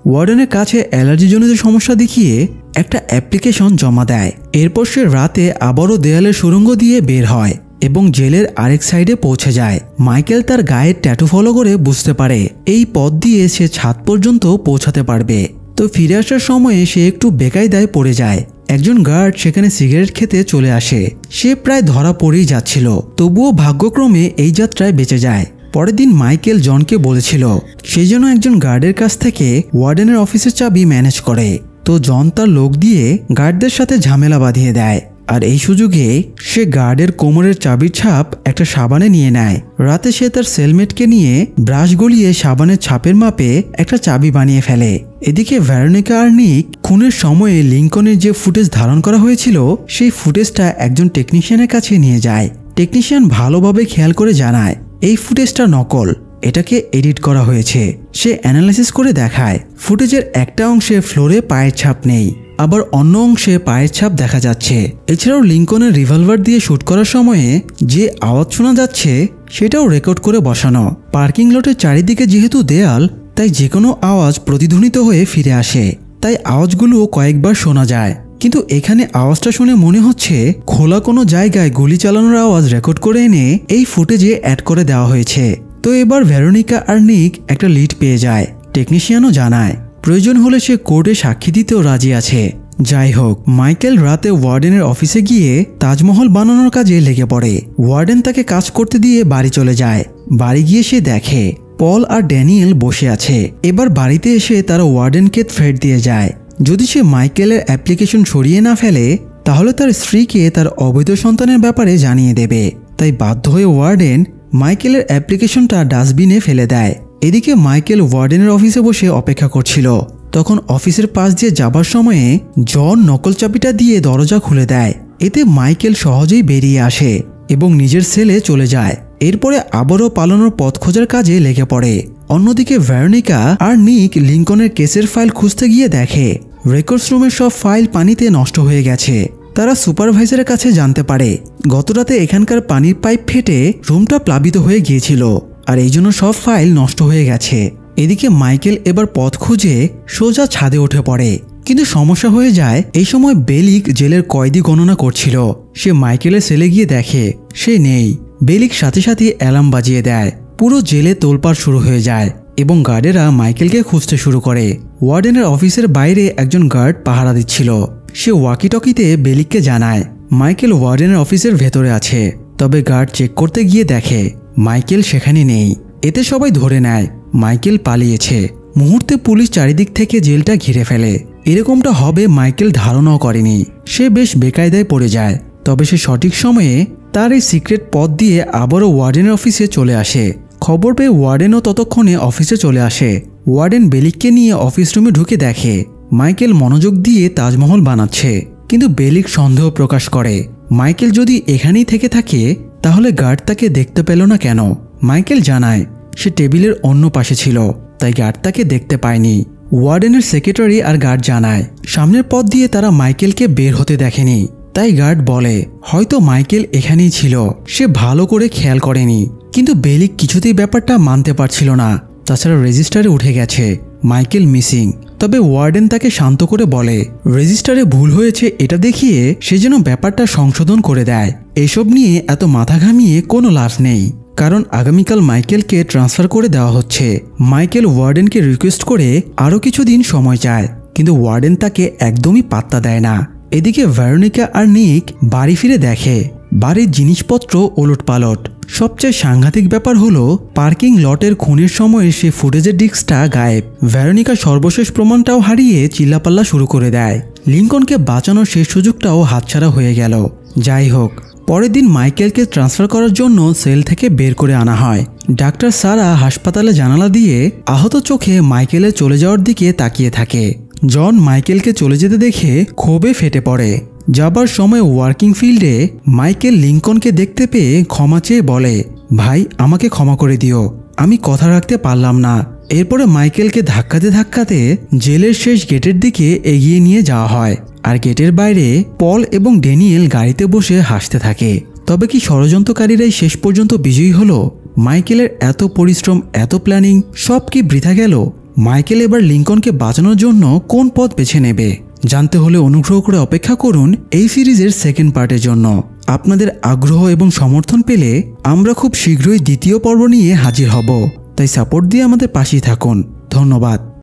ওয়ার্ডেনের কাছে অ্যালার্জিজনিত সমস্যা দেখিয়ে একটা অ্যাপ্লিকেশন জমা দেয়। এরপর সে রাতে আবারও দেয়ালের সুড়ঙ্গ দিয়ে বের হয় এবং জেলের আরেক সাইডে পৌঁছে যায়। মাইকেল তার গায়ের ট্যাটু ফলো করে বুঝতে পারে এই পথ দিয়ে সে ছাদ পর্যন্ত পৌঁছাতে পারবে। তো ফিরে আসার সময়ে সে একটু বেকায়দায় পড়ে যায়। একজন গার্ড সেখানে সিগারেট খেতে চলে আসে। সে প্রায় ধরা পড়েই যাচ্ছিল, তবুও ভাগ্যক্রমে এই যাত্রায় বেঁচে যায়। পরের দিন মাইকেল জনকে বলেছিল সে যেন একজন গার্ডের কাছ থেকে ওয়ার্ডেনের অফিসের চাবি ম্যানেজ করে। তো জন তার লোক দিয়ে গার্ডদের সাথে ঝামেলা বাঁধিয়ে দেয়, আর এই সুযোগে সে গার্ডের কোমরের চাবির ছাপ একটা সাবানে নিয়ে নেয়। রাতে সে তার সেলমেটকে নিয়ে ব্রাশ গলিয়ে সাবানের ছাপের মাপে একটা চাবি বানিয়ে ফেলে। এদিকে ভেরোনিকা আর নিক খুনের সময়ে লিঙ্কনের যে ফুটেজ ধারণ করা হয়েছিল সেই ফুটেজটা একজন টেকনিশিয়ানের কাছে নিয়ে যায়। টেকনিশিয়ান ভালোভাবে খেয়াল করে জানায় এই ফুটেজটা নকল, এটাকে এডিট করা হয়েছে। সে অ্যানালাইসিস করে দেখায় ফুটেজের একটা অংশে ফ্লোরে পায়ের ছাপ নেই, আবার অন্য অংশে পায়ের ছাপ দেখা যাচ্ছে। এছাড়াও লিঙ্কনের রিভলভার দিয়ে শুট করার সময়ে যে আওয়াজ শোনা যাচ্ছে সেটাও রেকর্ড করে বসানো। পার্কিং লটের চারিদিকে যেহেতু দেয়াল, তাই যে কোনো আওয়াজ প্রতিধ্বনিত হয়ে ফিরে আসে, তাই আওয়াজগুলো কয়েকবার শোনা যায়। কিন্তু এখানে আওয়াজটা শুনে মনে হচ্ছে খোলা কোনো জায়গায় গুলি চালানোর আওয়াজ রেকর্ড করে এনে এই ফুটেজে অ্যাড করে দেওয়া হয়েছে। তো এবার ভেরোনিকা আর নিক একটা লিড পেয়ে যায়। টেকনিশিয়ানও জানায় প্রয়োজন হলে সে কোর্টে সাক্ষী দিতেও রাজি আছে। যাই হোক, মাইকেল রাতে ওয়ার্ডেনের অফিসে গিয়ে তাজমহল বানানোর কাজে লেগে পড়ে। ওয়ার্ডেন তাকে কাজ করতে দিয়ে বাড়ি চলে যায়। বাড়ি গিয়ে সে দেখে পল আর ড্যানিয়েল বসে আছে। এবার বাড়িতে এসে তারা ওয়ার্ডেনকে থ্রেট দিয়ে যায়, যদি সে মাইকেলের অ্যাপ্লিকেশন সরিয়ে না ফেলে তাহলে তার স্ত্রীকে তার অবৈধ সন্তানের ব্যাপারে জানিয়ে দেবে। তাই বাধ্য হয়ে ওয়ার্ডেন মাইকেলের অ্যাপ্লিকেশনটা ডাস্টবিনে ফেলে দেয়। এদিকে মাইকেল ওয়ার্ডেনের অফিসে বসে অপেক্ষা করছিল। তখন অফিসের পাশ দিয়ে যাবার সময়ে জন নকল চাবিটা দিয়ে দরজা খুলে দেয়। এতে মাইকেল সহজেই বেরিয়ে আসে এবং নিজের সেলে চলে যায়। এরপরে আবারও পালানোর পথ খোঁজার কাজে লেগে পড়ে। অন্যদিকে ভেরোনিকা আর নিক লিঙ্কনের কেসের ফাইল খুঁজতে গিয়ে দেখে রেকর্ডস রুমের সব ফাইল পানিতে নষ্ট হয়ে গেছে। তারা সুপারভাইজারের কাছে জানতে পারে গতরাতে এখানকার পানির পাইপ ফেটে রুমটা প্লাবিত হয়ে গিয়েছিল আর এই জন্য সব ফাইল নষ্ট হয়ে গেছে। এদিকে মাইকেল এবার পথ খুঁজে সোজা ছাদে উঠে পড়ে, কিন্তু সমস্যা হয়ে যায়। এই সময় বেলিক জেলের কয়েদি গণনা করছিল। সে মাইকেলের সেলে গিয়ে দেখে সে নেই। বেলিক সাথে সাথে অ্যালার্ম বাজিয়ে দেয়। পুরো জেলে তোলপাড় শুরু হয়ে যায় এবং গার্ডেরা মাইকেলকে খুঁজতে শুরু করে। ওয়ার্ডেনের অফিসের বাইরে একজন গার্ড পাহারা দিচ্ছিল। সে ওয়াকিটকিতে বেলিককে জানায় মাইকেল ওয়ার্ডেনের অফিসের ভেতরে আছে। তবে গার্ড চেক করতে গিয়ে দেখে মাইকেল সেখানে নেই। এতে সবাই ধরে নেয় মাইকেল পালিয়েছে। মুহূর্তে পুলিশ চারিদিক থেকে জেলটা ঘিরে ফেলে। এরকমটা হবে মাইকেল ধারণাও করেনি। সে বেশ বেকায়দায় পড়ে যায়। তবে সে সঠিক সময়ে তার এই সিক্রেট পথ দিয়ে আবারও ওয়ার্ডেনের অফিসে চলে আসে। খবর পেয়ে ওয়ার্ডেনও ততক্ষণে অফিসে চলে আসে। ওয়ার্ডেন বেলিককে নিয়ে অফিস রুমে ঢুকে দেখে মাইকেল মনোযোগ দিয়ে তাজমহল বানাচ্ছে, কিন্তু বেলিক সন্দেহ প্রকাশ করে মাইকেল যদি এখানেই থেকে থাকে তাহলে গার্ড তাকে দেখতে পেল না কেন। মাইকেল জানায় সে টেবিলের অন্য পাশে ছিল, তাই গার্ড তাকে দেখতে পায়নি। ওয়ার্ডেনের সেক্রেটারি আর গার্ড জানায় সামনের পথ দিয়ে তারা মাইকেলকে বের হতে দেখেনি। তাই গার্ড বলে হয়তো মাইকেল এখানেই ছিল, সে ভালো করে খেয়াল করেনি। কিন্তু বেলিক কিছুতেই ব্যাপারটা মানতে পারছিল না। তাছাড়া রেজিস্টারে উঠে গেছে মাইকেল মিসিং। তবে ওয়ার্ডেন তাকে শান্ত করে বলে রেজিস্টারে ভুল হয়েছে এটা দেখিয়ে সে যেন ব্যাপারটা সংশোধন করে দেয়। এসব নিয়ে এত মাথা ঘামিয়ে কোনো লাভ নেই, কারণ আগামীকাল মাইকেলকে ট্রান্সফার করে দেওয়া হচ্ছে। মাইকেল ওয়ার্ডেনকে রিকোয়েস্ট করে আরও কিছুদিন সময় চায়, কিন্তু ওয়ার্ডেন তাকে একদমই পাত্তা দেয় না। এদিকে ভেরোনিকা আর নিক বাড়ি ফিরে দেখে বাড়ির জিনিসপত্র ওলটপালট। সবচেয়ে সাংঘাতিক ব্যাপার হলো পার্কিং লটের খুনের সময় সে ফুটেজের ডিস্কটা গায়েব। ভেরোনিকা সর্বশেষ প্রমাণটাও হারিয়ে চিল্লাপাল্লা শুরু করে দেয়। লিঙ্কনকে বাঁচানোর শেষ সুযোগটাও হাতছাড়া হয়ে গেল। যাই হোক, পরের দিন মাইকেলকে ট্রান্সফার করার জন্য সেল থেকে বের করে আনা হয়। ডাক্তার সারা হাসপাতালে জানালা দিয়ে আহত চোখে মাইকেলের চলে যাওয়ার দিকে তাকিয়ে থাকে। জন মাইকেলকে চলে যেতে দেখে ক্ষোভে ফেটে পড়ে। যাবার সময় ওয়ার্কিং ফিল্ডে মাইকেল লিঙ্কনকে দেখতে পেয়ে ক্ষমা চেয়ে বলে ভাই আমাকে ক্ষমা করে দিও, আমি কথা রাখতে পারলাম না। এরপরে মাইকেলকে ধাক্কাতে ধাক্কাতে জেলের শেষ গেটের দিকে এগিয়ে নিয়ে যাওয়া হয়। আর গেটের বাইরে পল এবং ড্যানিয়েল গাড়িতে বসে হাসতে থাকে। তবে কি ষড়যন্ত্রকারীরাই শেষ পর্যন্ত বিজয়ী হলো? মাইকেলের এত পরিশ্রম, এত প্ল্যানিং সব কি বৃথা গেল? মাইকেল এবার লিঙ্কনকে বাঁচানোর জন্য কোন পথ বেছে নেবে জানতে হলে অনুগ্রহ করে অপেক্ষা করুন এই সিরিজের সেকেন্ড পার্টের জন্য। আপনাদের আগ্রহ এবং সমর্থন পেলে আমরা খুব শীঘ্রই দ্বিতীয় পর্ব নিয়ে হাজির হব, তাই সাপোর্ট দিয়ে আমাদের পাশেই থাকুন। ধন্যবাদ।